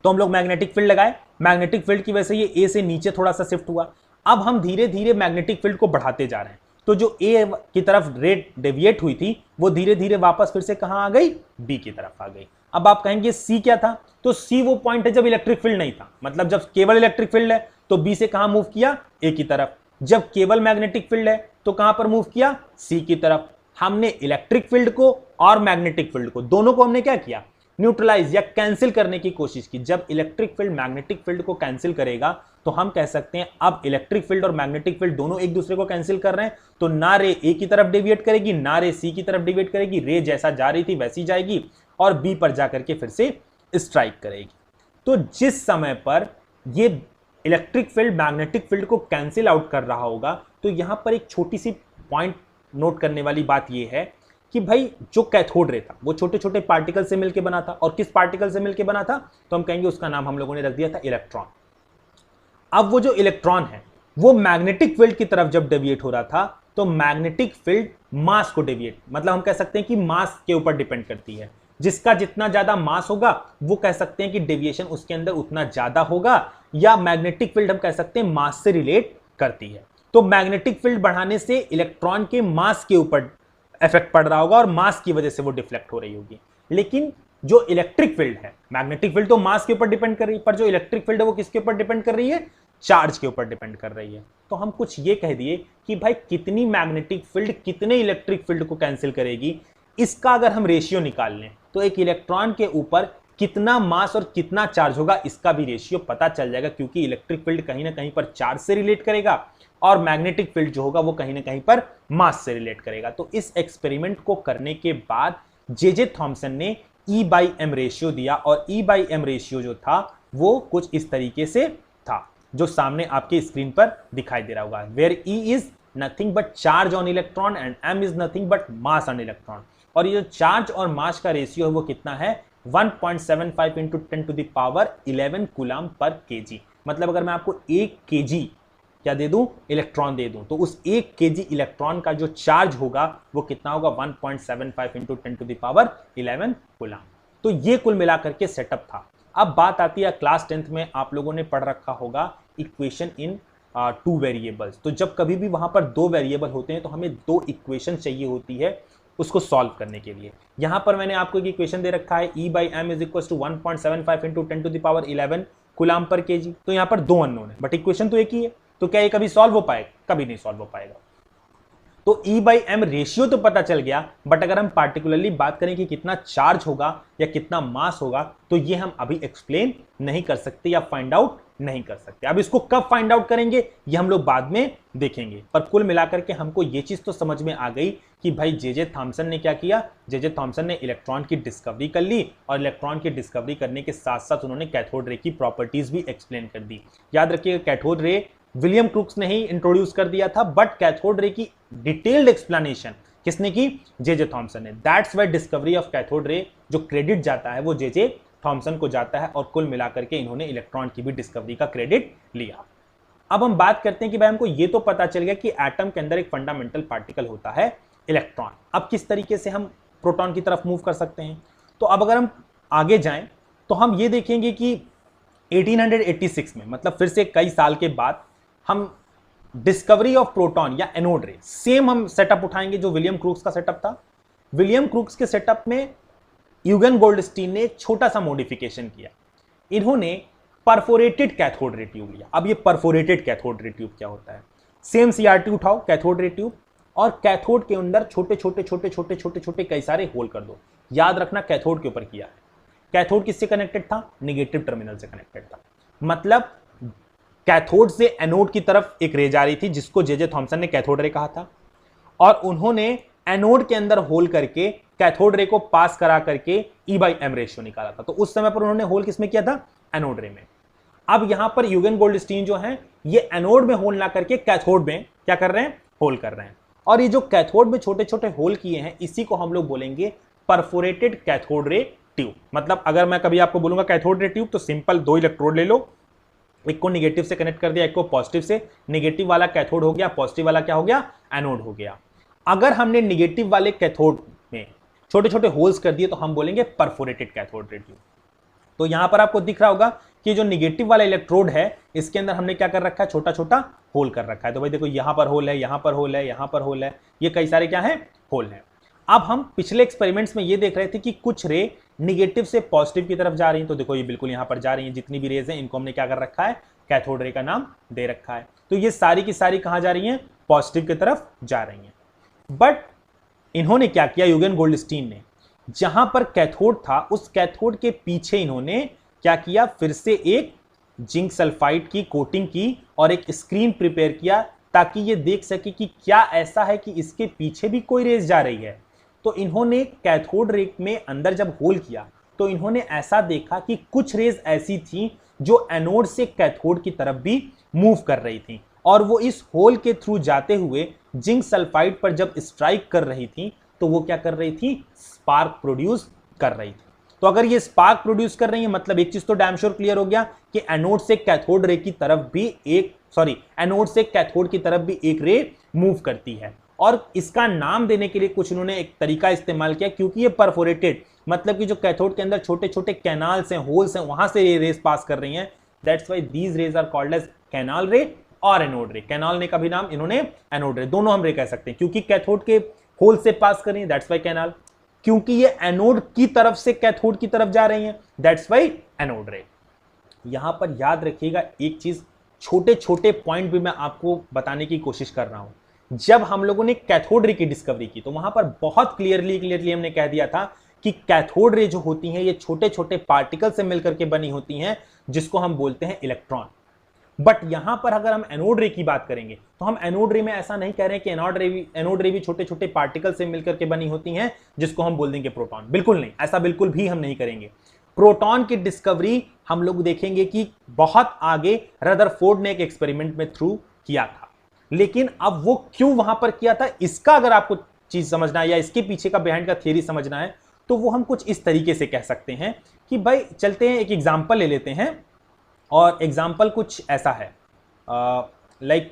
तो हम लोग मैग्नेटिक फील्ड लगाए, मैग्नेटिक फील्ड की वजह से ये ए से नीचे थोड़ा सा शिफ्ट हुआ। अब हम धीरे धीरे मैग्नेटिक फील्ड को बढ़ाते जा रहे हैं, तो जो ए की तरफ रेट डेविएट हुई थी वो धीरे धीरे वापस फिर से कहां आ गई, बी की तरफ आ गई। अब आप कहेंगे सी क्या था, तो सी वो पॉइंट है जब इलेक्ट्रिक फील्ड नहीं था, मतलब जब केवल इलेक्ट्रिक फील्ड है तो बी से कहां मूव किया, ए की तरफ। जब केवल मैग्नेटिक फील्ड है तो कहां पर मूव किया, सी की तरफ। हमने इलेक्ट्रिक फील्ड को और मैग्नेटिक फील्ड को, दोनों को हमने क्या किया, न्यूट्रलाइज या कैंसिल करने की कोशिश की। जब इलेक्ट्रिक फील्ड मैग्नेटिक फील्ड को कैंसिल करेगा तो हम कह सकते हैं अब इलेक्ट्रिक फील्ड और मैग्नेटिक फील्ड दोनों एक दूसरे को कैंसिल कर रहे हैं, तो ना रे ए की तरफ डेविएट करेगी, ना रे सी की तरफ डेविएट करेगी, रे जैसा जा रही थी वैसी जाएगी और बी पर जाकर के फिर से स्ट्राइक करेगी। तो जिस समय पर ये इलेक्ट्रिक फील्ड मैग्नेटिक फील्ड को कैंसिल आउट कर रहा होगा, तो यहां पर एक छोटी सी पॉइंट नोट करने वाली बात यह है कि भाई जो कैथोड रे था वो छोटे छोटे पार्टिकल से मिलकर बना था, और किस पार्टिकल से मिलकर बना था, तो हम कहेंगे उसका नाम हम लोगों ने रख दिया था इलेक्ट्रॉन। अब वो जो इलेक्ट्रॉन है वो मैग्नेटिक फील्ड की तरफ जब डेविएट हो रहा था, तो मैग्नेटिक फील्ड मास को डेविएट, मतलब हम कह सकते हैं कि मास के ऊपर डिपेंड करती है। जिसका जितना ज्यादा मास होगा वो कह सकते हैं कि डेविएशन उसके अंदर उतना ज्यादा होगा, या मैग्नेटिक फील्ड हम कह सकते हैं मास से रिलेट करती है। तो मैग्नेटिक फील्ड बढ़ाने से इलेक्ट्रॉन के मास के ऊपर इफेक्ट पड़ रहा होगा और मास की वजह से वो डिफ्लेक्ट हो रही होगी। लेकिन जो इलेक्ट्रिक फील्ड है, मैग्नेटिक फील्ड तो मास के ऊपर डिपेंड कर रही है, पर जो इलेक्ट्रिक फील्ड है वो किसके ऊपर डिपेंड कर रही है, चार्ज के ऊपर डिपेंड कर रही है। तो हम कुछ ये कह दिए कि भाई कितनी मैग्नेटिक फील्ड कितने इलेक्ट्रिक फील्ड को कैंसिल करेगी, इसका अगर हम रेशियो निकाल लें तो एक इलेक्ट्रॉन के ऊपर कितना मास और कितना चार्ज होगा इसका भी रेशियो पता चल जाएगा, क्योंकि इलेक्ट्रिक फील्ड कहीं ना कहीं पर चार्ज से रिलेट करेगा और मैग्नेटिक फील्ड जो होगा वो कहीं ना कहीं पर मास से रिलेट करेगा। तो इस एक्सपेरिमेंट को करने के बाद जे थॉमसन ने E/m रेशियो दिया, और E/m रेशियो जो था वो कुछ इस तरीके से था, जो सामने आपके स्क्रीन पर दिखाई दे रहा होगा, where E is nothing but charge on electron and m is nothing but mass on electron. और ये जो चार्ज और मास का रेशियो है वो कितना है, 1.75 इंटू 10⁻11 कूलम पर kg। मतलब अगर मैं आपको 1 kg क्या दे दूं, इलेक्ट्रॉन दे दूं, तो उस 1 kg इलेक्ट्रॉन का जो चार्ज होगा वो कितना होगा, 1.75 इंटू 10⁻11 कूलम। तो ये कुल मिलाकर के सेटअप था। अब बात आती है क्लास 10th में आप लोगों ने पढ़ रखा होगा इक्वेशन इन 2 वेरिएबल्स। तो जब कभी भी वहां पर 2 वेरिएबल होते हैं तो हमें 2 इक्वेशन चाहिए होती है उसको सॉल्व करने के लिए। यहां पर मैंने आपको एक इक्वेशन दे रखा है, E/m is equal to 1.75 into 10⁻11 coulomb per kg। तो यहां पर 2 अननोन है बट इक्वेशन तो एक ही है, तो क्या ये कभी सॉल्व हो पाएगा, कभी नहीं सॉल्व हो पाएगा। तो E/m रेशियो तो पता चल गया, बट अगर हम पार्टिकुलरली बात करें कि कितना चार्ज होगा या कितना मास होगा, तो ये हम अभी एक्सप्लेन नहीं कर सकते या फाइंड आउट नहीं कर सकते। अब इसको कब फाइंड आउट करेंगे ये हम लोग बाद में देखेंगे, पर कुल मिलाकर के हमको ये चीज तो समझ में आ गई कि भाई जे थॉमसन ने क्या किया, जे थॉमसन ने इलेक्ट्रॉन की डिस्कवरी कर ली, और इलेक्ट्रॉन की डिस्कवरी करने के साथ साथ उन्होंने कैथोड रे की प्रॉपर्टीज भी एक्सप्लेन कर दी। याद रखिएगा कैथोड रे विलियम क्रूक्स ने ही इंट्रोड्यूस कर दिया था, बट कैथोड रे की डिटेल्ड एक्सप्लेनेशन किसने की, जे थॉमसन ने। That's why discovery of cathode ray जो क्रेडिट जाता है वो जे थॉमसन को जाता है, और कुल मिलाकर के इन्होंने इलेक्ट्रॉन की भी डिस्कवरी का क्रेडिट लिया। अब हम बात करते हैं कि भाई हमको ये तो पता चल गया कि एटम के अंदर एक फंडामेंटल पार्टिकल होता है इलेक्ट्रॉन। अब किस तरीके से हम प्रोटॉन की तरफ मूव कर सकते हैं, तो अब अगर हम आगे जाएं तो हम ये देखेंगे कि 1886 में, मतलब फिर से कई साल के बाद, हम डिस्कवरी ऑफ प्रोटॉन या एनोड रे, सेम हम सेटअप उठाएंगे जो विलियम क्रूक्स का सेटअप था। विलियम क्रूक्स के सेटअप में यूगेन गोल्डस्टीन ने एक छोटा सा मॉडिफिकेशन किया। इन्होंने परफोरेटेड कैथोड रे ट्यूब लिया। अब ये परफोरेटेड कैथोड रे ट्यूब क्या होता है? सेम सीआरटी उठाओ, कैथोड रे ट्यूब, और कैथोड के अंदर छोटे छोटे छोटे छोटे छोटे छोटे कई सारे होल कर दो। याद रखना कैथोड के ऊपर किया है। कैथोड किससे कनेक्टेड था? निगेटिव टर्मिनल से कनेक्टेड था। मतलब कैथोड से एनोड की तरफ एक रे जा रही थी जिसको जे थॉमसन ने कैथोड रे कहा था, और उन्होंने एनोड के अंदर होल करके कैथोड रे को पास करा करके E/m रेशियो निकाला था। तो उस समय पर उन्होंने होल किसमें किया था? एनोड रे में। अब यहां पर यूगेन गोल्डस्टीन जो है ये एनोड में होल ना करके कैथोड में क्या कर रहे हैं? होल कर रहे हैं। और ये जो कैथोड में छोटे छोटे होल किए हैं इसी को हम लोग बोलेंगे परफोरेटेड कैथोड रे ट्यूब। मतलब अगर मैं कभी आपको बोलूंगा कैथोड रे ट्यूब तो सिंपल 2 इलेक्ट्रोड ले लो, एक को निगेटिव से कनेक्ट कर दिया, एक को पॉजिटिव से। निगेटिव वाला कैथोड हो गया, पॉजिटिव वाला क्या हो गया? एनोड हो गया। अगर हमने निगेटिव वाले कैथोड में छोटे छोटे होल्स कर दिए तो हम बोलेंगे परफोरेटेड कैथोड रे ट्यूब। तो यहां पर आपको दिख रहा होगा कि जो निगेटिव वाला इलेक्ट्रोड है इसके अंदर हमने क्या कर रखा है? छोटा छोटा होल कर रखा है। तो भाई देखो यहां पर होल है, यहां पर होल है, यहां पर होल है, ये कई सारे क्या है? होल है। अब हम पिछले एक्सपेरिमेंट्स में ये देख रहे थे कि कुछ रे निगेटिव से पॉजिटिव की तरफ जा रही हैं। तो देखो ये बिल्कुल यहां पर जा रही हैं। जितनी भी रेज हैं इनको हमने क्या कर रखा है? कैथोड रे का नाम दे रखा है। तो ये सारी की सारी कहां जा रही हैं? पॉजिटिव की तरफ जा रही हैं। बट इन्होंने क्या किया? यूगेन गोल्डस्टीन ने जहां पर कैथोड था उस कैथोड के पीछे इन्होंने क्या किया? फिर से एक जिंक सल्फाइड की कोटिंग की और एक स्क्रीन प्रिपेयर किया ताकि ये देख सके कि क्या ऐसा है कि इसके पीछे भी कोई रेस जा रही है। तो इन्होंने कैथोड रे में अंदर जब होल किया तो इन्होंने ऐसा देखा कि कुछ रेस ऐसी थी जो एनोड से कैथोड की तरफ भी मूव कर रही थी, और वो इस होल के थ्रू जाते हुए जिंक सल्फाइड पर जब स्ट्राइक कर रही थी तो वो क्या कर रही थी? स्पार्क प्रोड्यूस कर रही थी। तो अगर ये स्पार्क प्रोड्यूस कर रही है मतलब एक चीज तो डैम श्योर क्लियर हो गया कि एनोड से कैथोड रे की तरफ भी एनोड से कैथोड की तरफ भी एक रे मूव करती है। और इसका नाम देने के लिए कुछ इन्होंने एक तरीका इस्तेमाल किया, क्योंकि ये परफोरेटेड मतलब कि जो कैथोड के अंदर छोटे छोटे कैनाल्स हैं, होल्स हैं, वहां से ये रेस पास कर रही हैं। That's why these rays are called as canal ray और एनोड रे। कैनाल ने का भी नाम इन्होंने एनोड रे, दोनों हम रे कह सकते हैं, क्योंकि कैथोड के होल से पास कर रही है दैट्स व्हाई कैनाल, क्योंकि ये एनोड की तरफ से कैथोड की तरफ जा रही हैं दैट्स व्हाई एनोड रे। यहां पर याद रखिएगा एक चीज, छोटे छोटे पॉइंट भी मैं आपको बताने की कोशिश कर रहा हूं। जब हम लोगों ने कैथोड रे की डिस्कवरी की तो वहां पर बहुत क्लियरली हमने कह दिया था कि कैथोड रे जो होती हैं ये छोटे छोटे पार्टिकल से मिलकर के बनी होती हैं जिसको हम बोलते हैं इलेक्ट्रॉन। बट यहां पर अगर हम एनोड रे की बात करेंगे तो हम एनोड रे में ऐसा नहीं कह रहे हैं कि एनोड रे भी छोटे छोटे पार्टिकल से मिलकर के बनी होती हैं जिसको हम बोल देंगे प्रोटॉन। बिल्कुल नहीं, ऐसा बिल्कुल भी हम नहीं करेंगे। प्रोटॉन की डिस्कवरी हम लोग देखेंगे कि बहुत आगे रदरफोर्ड ने एक एक्सपेरिमेंट में थ्रू किया था, लेकिन अब वो क्यों वहां पर किया था इसका अगर आपको चीज समझना है या इसके पीछे का बिहाइंड का थियरी समझना है तो वो हम कुछ इस तरीके से कह सकते हैं कि भाई चलते हैं एक एग्जाम्पल ले लेते हैं, और एग्जाम्पल कुछ ऐसा है, लाइक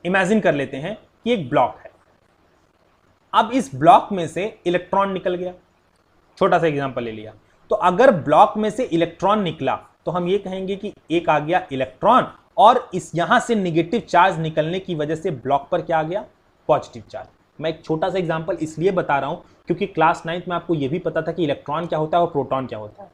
इमेजिन कर लेते हैं कि एक ब्लॉक है। अब इस ब्लॉक में से इलेक्ट्रॉन निकल गया, छोटा सा एग्जाम्पल ले लिया। तो अगर ब्लॉक में से इलेक्ट्रॉन निकला तो हम ये कहेंगे कि एक आ गया इलेक्ट्रॉन, और इस यहां से निगेटिव चार्ज निकलने की वजह से ब्लॉक पर क्या आ गया? Positive charge. मैं एक छोटा सा एग्जाम्पल इसलिए बता रहा हूं क्योंकि क्लास 9th में आपको यह भी पता था कि इलेक्ट्रॉन क्या होता है और प्रोटॉन क्या होता है।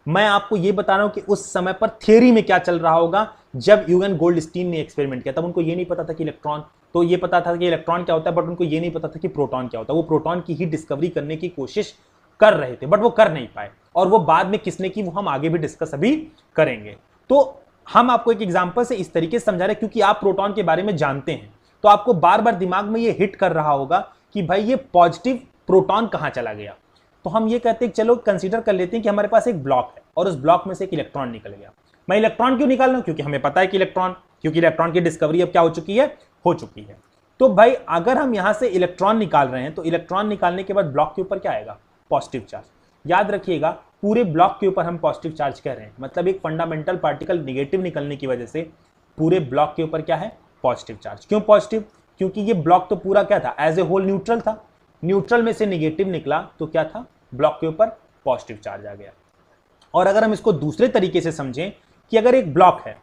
मैं आपको यह बता रहा हूं कि उस समय पर थियरी में क्या चल रहा होगा जब यूगेन गोल्डस्टीन ने एक्सपेरिमेंट किया। तब उनको यह नहीं पता था कि इलेक्ट्रॉन, तो यह पता था कि इलेक्ट्रॉन क्या होता है, बट उनको यह नहीं पता था कि प्रोटॉन क्या होता है। वो प्रोटॉन की ही डिस्कवरी करने की कोशिश कर रहे थे बट वो कर नहीं पाए, और वो बाद में किसने की वो हम आगे भी डिस्कस अभी करेंगे। तो हम आपको एक एग्जांपल से इस तरीके से समझा रहे हैं क्योंकि आप प्रोटॉन के बारे में जानते हैं, तो आपको बार बार दिमाग में ये हिट कर रहा होगा कि भाई ये पॉजिटिव प्रोटॉन कहां चला गया। तो हम ये कहते हैं चलो कंसीडर कर लेते हैं कि हमारे पास एक ब्लॉक है और उस ब्लॉक में से एक इलेक्ट्रॉन निकल गया। मैं इलेक्ट्रॉन क्यों निकाल रहा हूं? क्योंकि हमें पता है कि इलेक्ट्रॉन की डिस्कवरी अब क्या हो चुकी है? हो चुकी है। तो भाई अगर हम यहां से इलेक्ट्रॉन निकाल रहे हैं तो इलेक्ट्रॉन निकालने के बाद ब्लॉक के ऊपर क्या आएगा? Positive charge. याद रखिएगा पूरे ब्लॉक के ऊपर हम पॉजिटिव चार्ज कह रहे हैं, मतलब एक फंडामेंटल पार्टिकल निगेटिव निकलने की वजह से पूरे ब्लॉक के ऊपर क्या है? Positive charge. क्यों पॉजिटिव? क्योंकि ये ब्लॉक तो पूरा क्या था? एज ए होल न्यूट्रल था। न्यूट्रल में से निगेटिव निकला तो क्या था? ब्लॉक के ऊपर पॉजिटिव चार्ज आ गया। और अगर हम इसको दूसरे तरीके से समझें कि अगर एक ब्लॉक है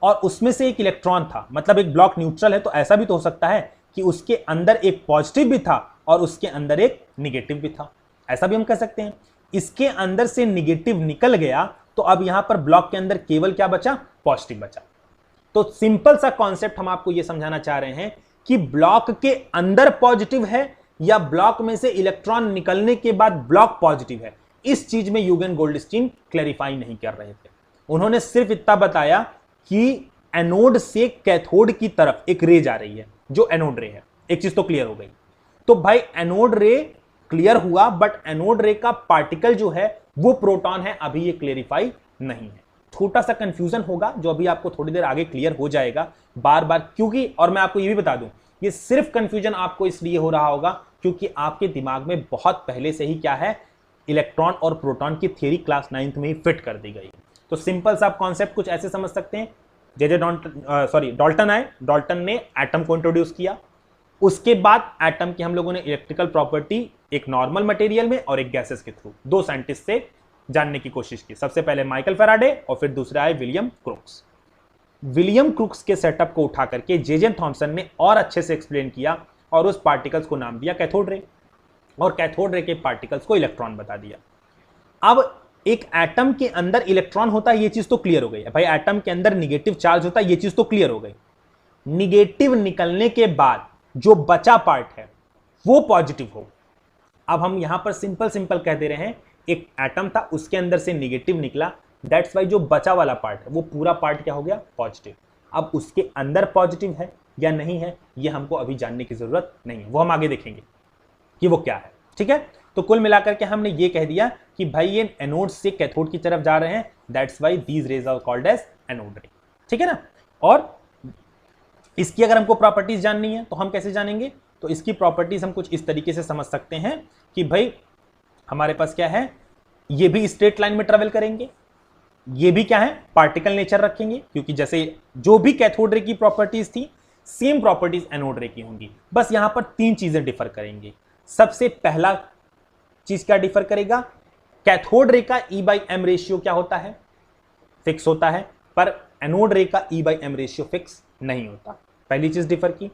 और उसमें से एक इलेक्ट्रॉन था, मतलब एक ब्लॉक न्यूट्रल है, तो ऐसा भी तो हो सकता है कि उसके अंदर एक पॉजिटिव भी था और उसके अंदर एक निगेटिव भी था, ऐसा भी हम कह सकते हैं। इसके अंदर से निगेटिव निकल गया तो अब यहां पर ब्लॉक के अंदर केवल क्या बचा, पॉजिटिव बचा। तो सिंपल सा कॉन्सेप्ट हम आपको यह समझाना चाह रहे हैं कि ब्लॉक के अंदर पॉजिटिव है या ब्लॉक में से इलेक्ट्रॉन निकलने के बाद ब्लॉक पॉजिटिव है, इस चीज में यूगेन गोल्डस्टीन क्लैरिफाई नहीं कर रहे थे। उन्होंने सिर्फ इतना बताया कि एनोड से कैथोड की तरफ एक रे जा रही है जो एनोड रे है। एक चीज तो क्लियर हो गई। तो भाई एनोड रे क्लियर हुआ, बट एनोड रे का पार्टिकल जो है वो प्रोटॉन है, अभी ये क्लेरिफाई नहीं है। छोटा सा कंफ्यूजन होगा जो अभी आपको थोड़ी देर आगे क्लियर हो जाएगा बार बार, क्योंकि और मैं आपको ये भी बता दूं, ये सिर्फ कंफ्यूजन आपको इसलिए हो रहा होगा क्योंकि आपके दिमाग में बहुत पहले से ही क्या है, इलेक्ट्रॉन और प्रोटॉन की थ्योरी क्लास 9th में ही फिट कर दी गई। तो सिंपल सा आप कॉन्सेप्ट कुछ ऐसे समझ सकते हैं, डाल्टन आए, डाल्टन ने एटम को इंट्रोड्यूस किया। उसके बाद एटम की हम लोगों ने इलेक्ट्रिकल प्रॉपर्टी एक नॉर्मल मटेरियल में और एक गैसेस के थ्रू दो साइंटिस्ट से जानने की कोशिश की। सबसे पहले माइकल फैराडे और फिर दूसरे आए विलियम क्रूक्स। विलियम क्रूक्स के सेटअप को उठा करके जे थॉमसन ने और अच्छे से एक्सप्लेन किया और उस पार्टिकल्स को नाम दिया कैथोड रे, और कैथोड रे के पार्टिकल्स को इलेक्ट्रॉन बता दिया। अब एक एटम के अंदर इलेक्ट्रॉन होता है, ये चीज तो क्लियर हो गई है भाई। एटम के अंदर निगेटिव चार्ज होता है, ये चीज तो क्लियर हो गई। निगेटिव निकलने के बाद जो बचा पार्ट है वो पॉजिटिव हो। अब हम यहां पर सिंपल कह दे रहे हैं, एक एटम था उसके अंदर से निगेटिव निकला, दैट्स वाई जो बचा वाला पार्ट है वो पूरा पार्ट क्या हो गया, पॉजिटिव। अब उसके अंदर पॉजिटिव है या नहीं है ये हमको अभी जानने की जरूरत नहीं है, वो हम आगे देखेंगे कि वो क्या है। ठीक है, तो कुल मिलाकर के हमने ये कह दिया कि भाई ये एनोड से कैथोड की तरफ जा रहे हैं, that's why these rays are called as anode ray. ठीक है ना। और इसकी अगर हमको प्रॉपर्टीज जाननी है तो हम कैसे जानेंगे, तो इसकी प्रॉपर्टीज हम कुछ इस तरीके से समझ सकते हैं कि भाई हमारे पास क्या है, ये भी स्ट्रेट लाइन में ट्रेवल करेंगे, ये भी क्या है, पार्टिकल नेचर रखेंगे, क्योंकि जैसे जो भी कैथोड रे की प्रॉपर्टीज थी सेम प्रॉपर्टीज एनोड रे की होंगी। बस यहां पर तीन चीजें डिफर करेंगी। सबसे पहला चीज क्या डिफर करेगा, कैथोड रे का E/m रेशियो क्या होता है, फिक्स होता है, पर एनोड रे का E/m रेशियो फिक्स नहीं होता। पहली चीज डिफर की,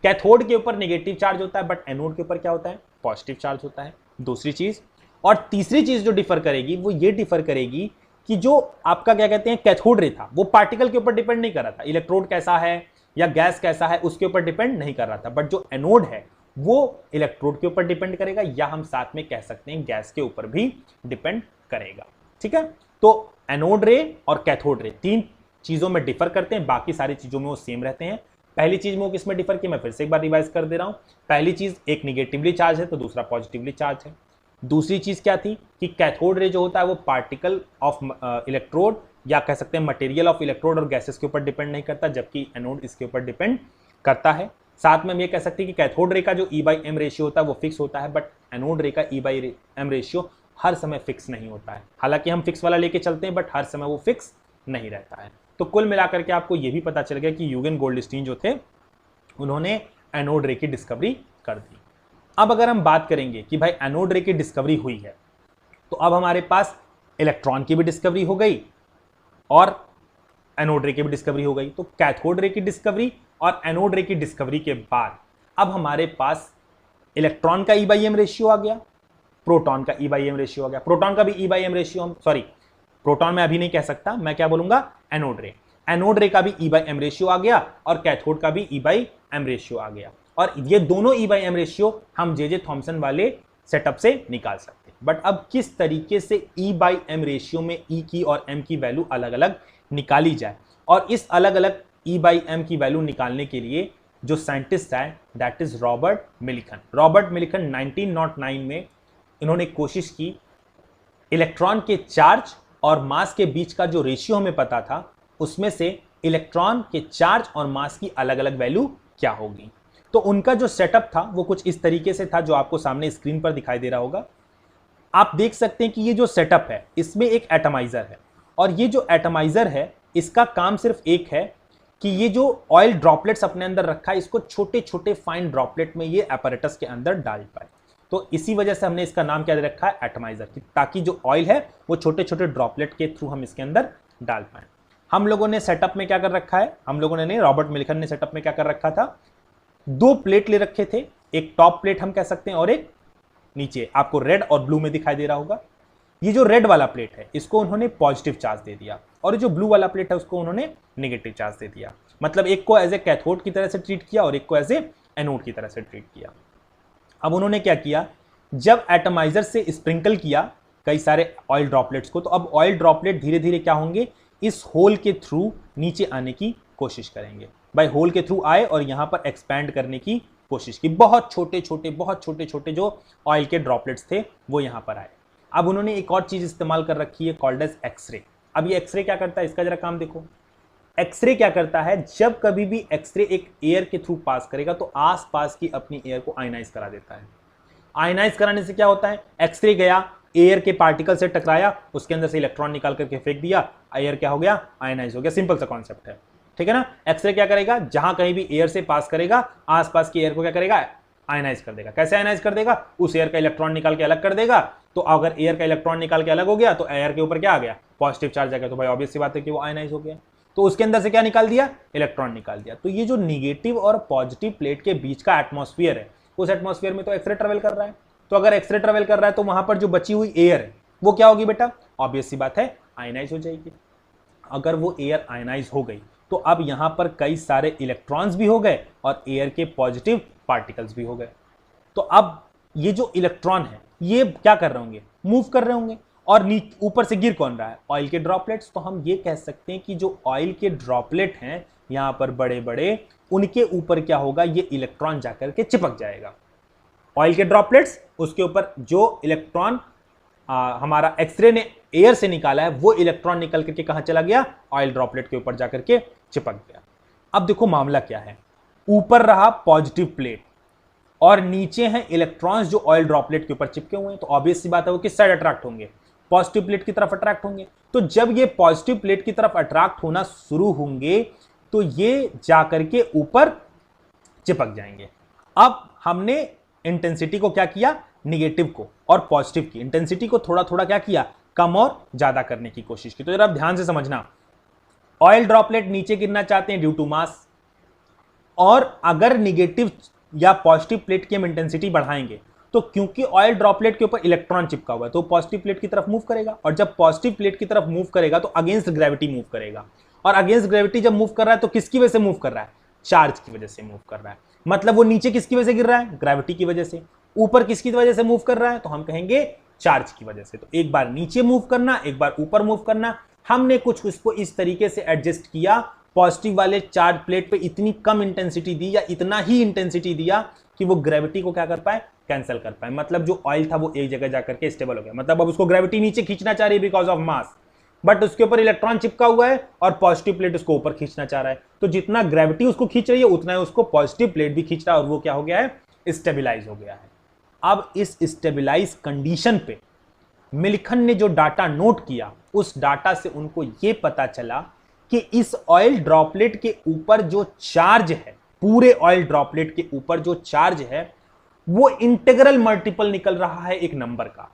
कैथोड के ऊपर नेगेटिव चार्ज होता है, बट एनोड के ऊपर क्या होता है, पॉजिटिव चार्ज होता है। दूसरी चीज, और तीसरी चीज जो डिफर करेगी वो ये डिफर करेगी कि जो आपका क्या कहते हैं कैथोड रे था वो पार्टिकल के ऊपर डिपेंड नहीं कर रहा था, इलेक्ट्रोड कैसा है या गैस कैसा है उसके ऊपर डिपेंड नहीं कर रहा था, बट जो एनोड है वो इलेक्ट्रोड के ऊपर डिपेंड करेगा, या हम साथ में कह सकते हैं गैस के ऊपर भी डिपेंड करेगा। ठीक है, तो एनोड रे और कैथोड रे तीन चीजों में डिफर करते हैं, बाकी सारी चीजों में वो सेम रहते हैं। पहली चीज में वो किसमें डिफर की, मैं फिर से एक बार रिवाइज कर दे रहा हूं। पहली चीज, एक निगेटिवली चार्ज है तो दूसरा पॉजिटिवली चार्ज है। दूसरी चीज क्या थी कि कैथोड रे जो होता है वो पार्टिकल ऑफ इलेक्ट्रोड या कह सकते हैं मटेरियल ऑफ इलेक्ट्रोड और गैसेस के ऊपर डिपेंड नहीं करता, जबकि एनोड इसके ऊपर डिपेंड करता है। साथ में हम ये कह सकते हैं कि कैथोड रे का जो E/m रेशियो होता है वो फिक्स होता है, बट एनोड रे का E/m रेशियो हर समय फिक्स नहीं होता है। हालांकि हम फिक्स वाला लेके चलते हैं बट हर समय वो फिक्स नहीं रहता है। तो कुल मिलाकर के आपको ये भी पता चल गया कि यूगेन गोल्डस्टीन जो थे उन्होंने एनोड रे की डिस्कवरी कर दी। अब अगर हम बात करेंगे कि भाई एनोड रे की डिस्कवरी हुई है तो अब हमारे पास इलेक्ट्रॉन की भी डिस्कवरी हो गई और एनोड रे की भी डिस्कवरी हो गई। तो कैथोड रे की डिस्कवरी और एनोड रे की डिस्कवरी के बाद अब हमारे पास इलेक्ट्रॉन का E/m रेशियो आ गया, प्रोटॉन का E/m रेशियो आ गया। प्रोटॉन का भी E/m रेशियो, प्रोटॉन में अभी नहीं कह सकता, मैं क्या बोलूंगा, एनोड रे। एनोड रे का भी E/m रेशियो आ गया और कैथोड का भी E/m रेशियो आ गया, और ये दोनों E/m रेशियो हम जे थॉमसन वाले सेटअप से निकाल सकते हैं। बट अब किस तरीके से E/m रेशियो में E की और m की वैल्यू अलग अलग निकाली जाए, और इस अलग अलग E/m की वैल्यू निकालने के लिए जो साइंटिस्ट है that is Robert Millikan. Robert Millikan 1909 में इन्होंने कोशिश की इलेक्ट्रॉन के चार्ज और मास के बीच का जो रेशियो हमें पता था उसमें से इलेक्ट्रॉन के चार्ज और मास की अलग अलग वैल्यू क्या होगी। तो उनका जो सेटअप था वो कुछ इस तरीके से था जो आपको सामने स्क्रीन पर दिखाई दे रहा होगा। आप देख सकते हैं कि ये जो सेटअप है इसमें एक एटमाइजर है, और ये जो एटमाइजर है इसका काम सिर्फ एक है कि ये जो ऑयल ड्रॉपलेट्स अपने अंदर रखा है इसको छोटे छोटे फाइन ड्रॉपलेट में ये apparatus के अंदर डाल पाए। तो इसी वजह से हमने इसका नाम क्या दे रखा है, एटमाइजर, ताकि जो ऑयल है वो छोटे छोटे ड्रॉपलेट के थ्रू हम इसके अंदर डाल पाए। हम लोगों ने सेटअप में क्या कर रखा है, हम लोगों ने नहीं, रॉबर्ट मिल्टन ने सेटअप में क्या कर रखा था, 2 प्लेट ले रखे थे, एक टॉप प्लेट हम कह सकते हैं और एक नीचे, आपको रेड और ब्लू में दिखाई दे रहा होगा। ये जो रेड वाला प्लेट है इसको उन्होंने पॉजिटिव चार्ज दे दिया और जो ब्लू वाला प्लेट है उसको उन्होंने नेगेटिव चार्ज दे दिया। मतलब एक को एज ए कैथोड की तरह से ट्रीट किया और एक को एज ए एनोड की तरह से ट्रीट किया। अब उन्होंने क्या किया, जब एटमाइजर से स्प्रिंकल किया कई सारे ऑयल ड्रॉपलेट्स को, तो अब ऑयल ड्रॉपलेट धीरे धीरे क्या होंगे, इस होल के थ्रू नीचे आने की कोशिश करेंगे। भाई होल के थ्रू आए और यहां पर एक्सपैंड करने की कोशिश की। बहुत छोटे छोटे जो ऑयल के ड्रॉपलेट्स थे वो यहां पर आए। अब उन्होंने एक और चीज इस्तेमाल कर रखी है कॉल्ड एज एक्सरे। अब ये एक्सरे क्या करता है, इसका जरा काम देखो। एक्सरे क्या करता है, जब कभी भी एक्सरे एक एयर के थ्रू पास करेगा तो आसपास की अपनी एयर को आयनाइज करा देता है। आयनाइज कराने से क्या होता है, एक्सरे गया, एयर के पार्टिकल से टकराया, उसके अंदर से इलेक्ट्रॉन निकाल करके फेंक दिया, एयर क्या हो गया, आयनाइज हो गया। सिंपल सा कॉन्सेप्ट है, ठीक है ना। एक्सरे क्या करेगा, जहां कहीं भी एयर से पास करेगा आसपास की एयर को क्या करेगा, आयनाइज कर देगा। कैसे आयनाइज कर देगा, उस एयर का इलेक्ट्रॉन निकाल के अलग कर देगा। तो अगर एयर का इलेक्ट्रॉन निकाल के अलग हो गया तो एयर के ऊपर क्या आ गया, पॉजिटिव चार्ज आ गया। तो भाई ऑब्वियस सी बात है कि वो आयनाइज हो गया। तो उसके अंदर से क्या निकाल दिया, इलेक्ट्रॉन निकाल दिया। तो ये जो निगेटिव और पॉजिटिव प्लेट के बीच का एटमॉस्फेयर है, उस एटमॉस्फेयर में तो एक्सरे ट्रेवल कर रहा है। तो अगर एक्सरे ट्रेवल कर रहा है तो वहां पर जो बची हुई एयर है वो क्या होगी बेटा, ऑब्वियस सी बात है, आयनाइज हो जाएगी। अगर वो एयर आयनाइज हो गई तो अब यहां पर कई सारे इलेक्ट्रॉन्स भी हो गए और एयर के पॉजिटिव पार्टिकल्स भी हो गए। तो अब ये जो इलेक्ट्रॉन है ये क्या कर रहे होंगे, मूव कर रहे होंगे। और ऊपर से गिर कौन रहा है, ऑयल के ड्रॉपलेट्स। तो हम ये कह सकते हैं कि जो ऑयल के ड्रॉपलेट हैं यहां पर बड़े बड़े, उनके ऊपर क्या होगा, ये इलेक्ट्रॉन जाकर के चिपक जाएगा। ऑयल के ड्रॉपलेट्स, उसके ऊपर जो इलेक्ट्रॉन हमारा एक्सरे ने एयर से निकाला है वो इलेक्ट्रॉन निकल करके कहां चला गया, ऑयल ड्रॉपलेट के ऊपर जाकर के चिपक गया। अब देखो मामला क्या है, ऊपर रहा पॉजिटिव प्लेट और नीचे हैं इलेक्ट्रॉन्स जो ऑयल ड्रॉपलेट के ऊपर चिपके हुए हैं। तो ऑब्वियस सी बात है वो किस साइड अट्रैक्ट होंगे, पॉजिटिव प्लेट की तरफ अट्रैक्ट होंगे। तो जब ये पॉजिटिव प्लेट की तरफ अट्रैक्ट होना शुरू होंगे तो ये जाकर के ऊपर चिपक जाएंगे। अब हमने इंटेंसिटी को क्या किया, निगेटिव को और पॉजिटिव की इंटेंसिटी को थोड़ा थोड़ा क्या किया, कम और ज्यादा करने की कोशिश की। तो जरा ध्यान से समझना, ऑयल ड्रॉपलेट नीचे गिरना चाहते हैं ड्यू टू मास, और अगर निगेटिव या पॉजिटिव प्लेट की हम इंटेंसिटी बढ़ाएंगे तो क्योंकि ऑयल ड्रॉपलेट के ऊपर इलेक्ट्रॉन चिपका हुआ है तो पॉजिटिव प्लेट की तरफ मूव करेगा, और जब पॉजिटिव प्लेट की तरफ मूव करेगा तो अगेंस्ट ग्रेविटी मूव करेगा। और अगेंस्ट ग्रेविटी जब मूव कर रहा है तो किसकी वजह से मूव कर रहा है, चार्ज की वजह से मूव कर रहा है। मतलब वो नीचे किसकी वजह से गिर रहा है, ग्रेविटी की वजह से। ऊपर किसकी वजह से मूव कर रहा है, तो हम कहेंगे चार्ज की वजह से। तो एक बार नीचे मूव करना, एक बार ऊपर मूव करना। हमने कुछ उसको इस तरीके से एडजस्ट किया, पॉजिटिव वाले चार्ज प्लेट पे इतनी कम इंटेंसिटी दी या इतना ही इंटेंसिटी दिया कि वो ग्रेविटी को क्या कर पाए, कैंसिल कर पाए। मतलब जो ऑयल था वो एक जगह जाकर के स्टेबल हो गया। मतलब अब उसको ग्रेविटी नीचे खींचना चाह रही है बिकॉज ऑफ मास, बट उसके ऊपर इलेक्ट्रॉन चिपका हुआ है और पॉजिटिव प्लेट उसको ऊपर खींचना चाह रहा है। तो जितना ग्रेविटी उसको खींच रही है उतना ही उसको पॉजिटिव प्लेट भी खींच रहा है और वो क्या हो गया है, स्टेबिलाईज हो गया है। अब इस स्टेबिलाईज कंडीशन पे मिल्टन ने जो डाटा नोट किया, उस डाटा से उनको ये पता चला कि इस ऑयल ड्रॉपलेट के ऊपर जो चार्ज है, पूरे ऑयल ड्रॉपलेट के ऊपर जो चार्ज है वो इंटीग्रल मल्टीपल निकल रहा है एक नंबर का।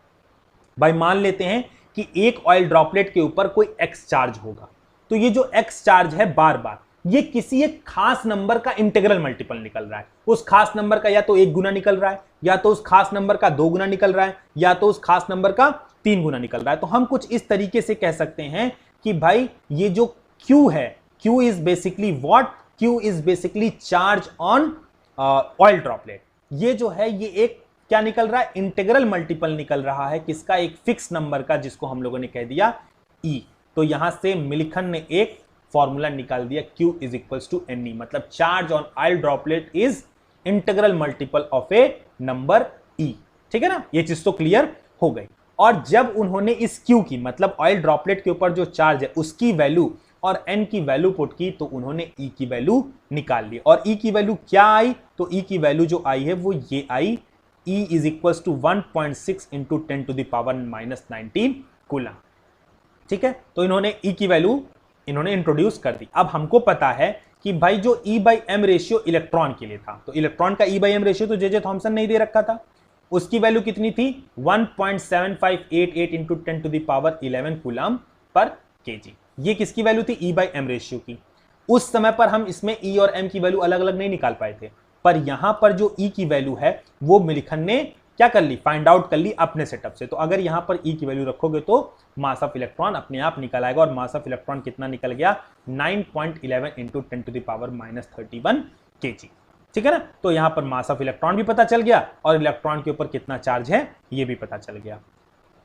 भाई मान लेते हैं कि एक ऑयल ड्रॉपलेट के ऊपर कोई एक्स चार्ज होगा, तो ये जो एक्स चार्ज है बार बार ये किसी एक खास नंबर का इंटीग्रल मल्टीपल निकल रहा है। उस खास नंबर का या तो 1 गुना निकल रहा है, या तो उस खास नंबर का 2 गुना निकल रहा है, या तो उस खास नंबर का 3 गुना निकल रहा है। तो हम कुछ इस तरीके से कह सकते हैं कि भाई ये जो Q है, Q is basically what, Q is basically charge on oil droplet. ये जो है ये एक क्या निकल रहा है, इंटीग्रल मल्टीपल निकल रहा है किसका, एक फिक्स नंबर का, जिसको हम लोगों ने कह दिया E। तो यहां से मिल्टन ने एक फॉर्मूला निकाल दिया, Q is equals to NE, मतलब charge on oil droplet is integral multiple of a number E। ठीक है ना, ये चीज तो क्लियर हो गई। और जब उन्होंने इस Q की, मतलब ऑयल ड्रॉपलेट के ऊपर जो चार्ज है उसकी वैल्यू और N की वैल्यू पुट की, तो उन्होंने E की वैल्यू निकाल ली। और E की वैल्यू क्या आई, तो E की वैल्यू जो आई है वो ये आई, E is equals to 1.6 into 10 to the power -19 coulomb. ठीक है, तो इन्होंने E की वैल्यू इन्होंने इंट्रोड्यूस कर दी। अब हमको पता है कि भाई जो E/m रेशियो इलेक्ट्रॉन के लिए था, तो इलेक्ट्रॉन का E/m रेशियो तो जे थॉमसन नहीं दे रखा था, उसकी वैल्यू कितनी थी 1.7588 into 10 to the power 11 coulomb per kg. ये किसकी वैल्यू थी, ई बाई एम रेशियो की। उस समय पर हम इसमें ई और एम की वैल्यू अलग अलग नहीं निकाल पाए थे, पर यहां पर जो ई की वैल्यू है वो मिल्खन ने क्या कर ली, फाइंड आउट कर ली अपने सेटअप से। तो अगर यहां पर ई की वैल्यू रखोगे तो मास ऑफ इलेक्ट्रॉन अपने आप निकल आएगा, और मास ऑफ इलेक्ट्रॉन कितना निकल गया 9.11 into 10 to the power -31 kg. ठीक है ना, तो यहां पर मास ऑफ इलेक्ट्रॉन भी पता चल गया और इलेक्ट्रॉन के ऊपर कितना चार्ज है ये भी पता चल गया।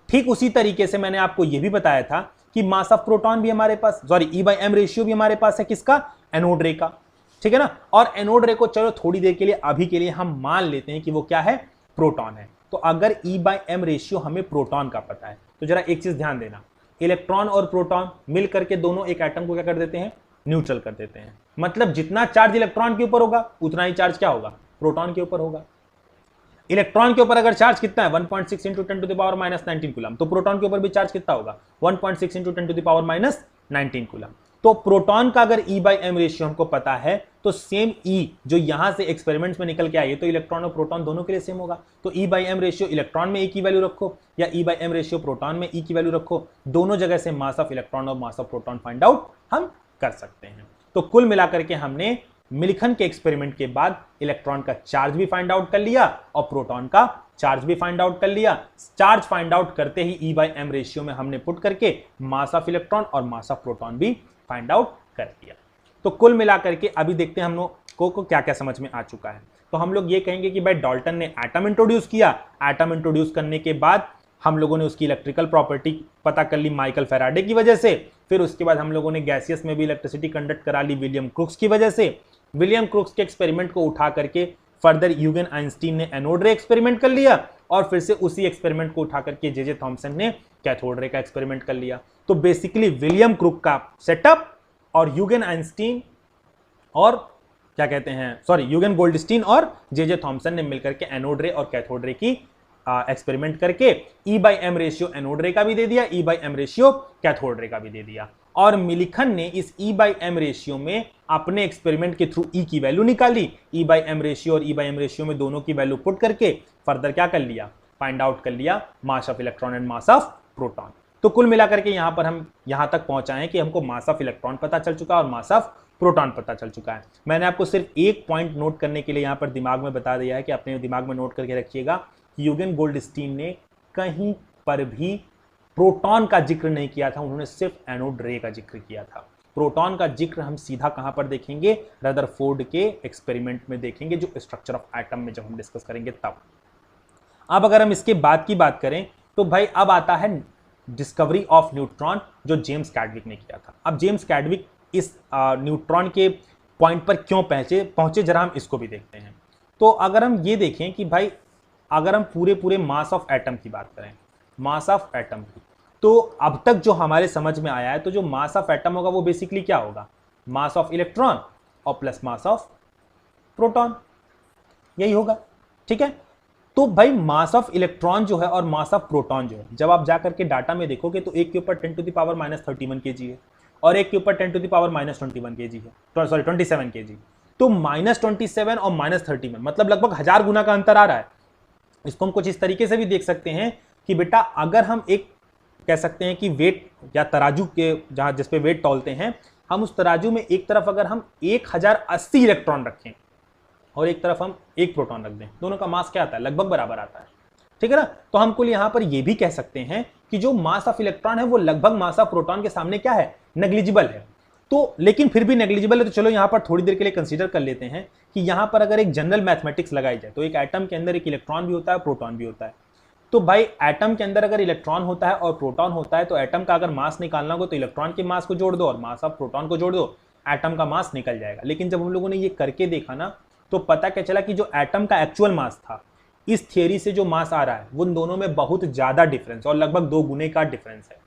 ठीक उसी तरीके से मैंने आपको यह भी बताया था कि मास ऑफ प्रोटॉन भी हमारे पास, sorry e by m ratio भी हमारे पास है किसका, एनोड रे का। ठीक है ना, और एनोड रे को चलो थोड़ी देर के लिए, अभी के लिए हम मान लेते हैं कि वो क्या है, प्रोटॉन है। तो अगर ई बाई एम रेशियो हमें प्रोटॉन का पता है तो जरा एक चीज ध्यान देना, इलेक्ट्रॉन और प्रोटॉन मिल करके दोनों एक एटम को क्या कर देते हैं, न्यूट्रल कर देते हैं। मतलब जितना चार्ज इलेक्ट्रॉन के ऊपर होगा उतना ही चार्ज क्या होगा, प्रोटॉन के ऊपर होगा। इलेक्ट्रॉन के ऊपर अगर चार्ज कितना है 1.6 into 10 to the power -19 coulomb, तो प्रोटॉन के ऊपर भी चार्ज कितना होगा 1.6 into 10 to the power -19 coulomb. तो प्रोटॉन का अगर ई बाई एम रेशियो हमको पता है तो सेम ई जो यहां से एक्सपेरिमेंट्स में निकल के आई है तो इलेक्ट्रॉन और प्रोटॉन दोनों के लिए सेम होगा। तो ई बाई एम रेशियो इलेक्ट्रॉन में ई की वैल्यू रखो या ई बाई एम रेशियो प्रोटॉन में ई की वैल्यू रखो, दोनों जगह से मास ऑफ इलेक्ट्रॉन और मास ऑफ प्रोटॉन फाइंड आउट हम कर सकते हैं। तो कुल मिलाकर के हमने मिल्खन के एक्सपेरिमेंट के बाद इलेक्ट्रॉन का चार्ज भी फाइंड आउट कर लिया और प्रोटॉन का चार्ज भी फाइंड आउट कर लिया। चार्ज फाइंड आउट करते ही ई बाई एम रेशियो में हमने पुट करके मास ऑफ इलेक्ट्रॉन और मास ऑफ प्रोटॉन भी फाइंड आउट कर दिया। तो कुल मिलाकर के अभी देखते हैं हम लोग को क्या क्या समझ में आ चुका है। तो हम लोग ये कहेंगे कि भाई डाल्टन ने एटम इंट्रोड्यूस किया, एटम इंट्रोड्यूस करने के बाद हम लोगों ने उसकी इलेक्ट्रिकल प्रॉपर्टी पता कर ली माइकल फैराडे की वजह से, फिर उसके बाद हम लोगों ने गैसियस में भी इलेक्ट्रिसिटी कंडक्ट करा ली विलियम क्रुक्स की वजह से। विलियम क्रुक्स के एक्सपेरिमेंट को उठा करके फर्दर यूगेन आइंस्टीन ने एनोड रे एक्सपेरिमेंट कर लिया और फिर से उसी एक्सपेरिमेंट को उठा करके जे थॉमसन ने कैथोड रे का एक्सपेरिमेंट कर लिया। तो बेसिकली विलियम क्रुक का सेटअप और यूगेन आइंस्टीन और क्या कहते हैं, सॉरी यूगेन गोल्डस्टीन और जे थॉमसन ने मिलकर के एनोड रे और कैथोड रे की एक्सपेरिमेंट करके e by m ratio anode ray का भी दे दिया, e by m ratio cathode ray का भी दे दिया। और मिल्खन ने इस ई बाई एम रेशियो में अपने एक्सपेरिमेंट के थ्रू ई की वैल्यू निकाली, ई बाई एम रेशियो और ई बाई एम रेशियो में दोनों की वैल्यू पुट करके फर्दर क्या कर लिया, फाइंड आउट कर लिया mass of electron and mass of proton. तो कुल मिलाकर के यहां पर हम यहां तक पहुंचाए हैं कि हमको मास ऑफ इलेक्ट्रॉन पता चल चुका है और मास ऑफ प्रोटॉन पता चल चुका है। मैंने आपको सिर्फ एक पॉइंट नोट करने के लिए यहां पर दिमाग में बता दिया है कि अपने दिमाग में नोट करके रखिएगा, यूगेन गोल्डस्टीन ने कहीं पर भी प्रोटॉन का जिक्र नहीं किया था, उन्होंने सिर्फ एनोड रे का जिक्र किया था। प्रोटॉन का जिक्र हम सीधा कहां पर देखेंगे, रदरफोर्ड के एक्सपेरिमेंट में देखेंगे, जो स्ट्रक्चर ऑफ एटम में जब हम डिस्कस करेंगे तब। अब अगर हम इसके बाद की बात करें तो भाई अब आता है डिस्कवरी ऑफ न्यूट्रॉन जो जेम्स कैडविक ने किया था। अब जेम्स कैडविक इस न्यूट्रॉन के पॉइंट पर क्यों पहुंचे जरा हम इसको भी देखते हैं। तो अगर हम ये देखें कि भाई अगर हम पूरे मास ऑफ एटम की बात करें, मास ऑफ एटम की, तो अब तक जो हमारे समझ में आया है तो जो मास ऑफ एटम होगा वो बेसिकली क्या होगा, मास ऑफ इलेक्ट्रॉन और प्लस मास ऑफ प्रोटॉन, यही होगा। ठीक है, तो भाई मास ऑफ इलेक्ट्रॉन जो है और मास ऑफ प्रोटॉन जो है, जब आप जाकर के डाटा में देखोगे तो एक के ऊपर 10 टू द पावर -31 kg है और एक के ऊपर 10 टू द पावर -21 kg है, सॉरी 27 kg। तो -27 और -31 मतलब लगभग 1000 गुना का अंतर आ रहा है। इसको हम कुछ इस तरीके से भी देख सकते हैं कि बेटा अगर हम एक कह सकते हैं कि वेट या तराजू के जहां जिस पे वेट तौलते हैं, हम उस तराजू में एक तरफ अगर हम 1080 इलेक्ट्रॉन रखें और एक तरफ हम एक प्रोटॉन रख दें, दोनों का मास क्या आता है, लगभग बराबर आता है। ठीक है ना, तो हमको यहां पर यह भी कह सकते हैं कि जो मास ऑफ इलेक्ट्रॉन है वो लगभग मास ऑफ प्रोटॉन के सामने क्या है, नेग्लिजिबल है। तो लेकिन फिर भी नेग्लिजिबल है, तो चलो यहां पर थोड़ी देर के लिए कंसीडर कर लेते हैं कि यहां पर अगर एक जनरल मैथमेटिक्स लगाई जाए तो एक एटम के अंदर एक इलेक्ट्रॉन भी होता है, प्रोटॉन भी होता है। तो भाई एटम के अंदर अगर इलेक्ट्रॉन होता है और प्रोटॉन होता है तो एटम का अगर मास निकालना हो तो इलेक्ट्रॉन के मास को जोड़ दो और मास ऑफ प्रोटॉन को जोड़ दो, एटम का मास निकल जाएगा। लेकिन जब हम लोगों ने ये करके देखा ना तो पता क्या चला कि जो एटम का एक्चुअल मास था, इस थियरी से जो मास आ रहा है वो दोनों में बहुत ज्यादा डिफरेंस और लगभग 2 गुने का डिफरेंस है।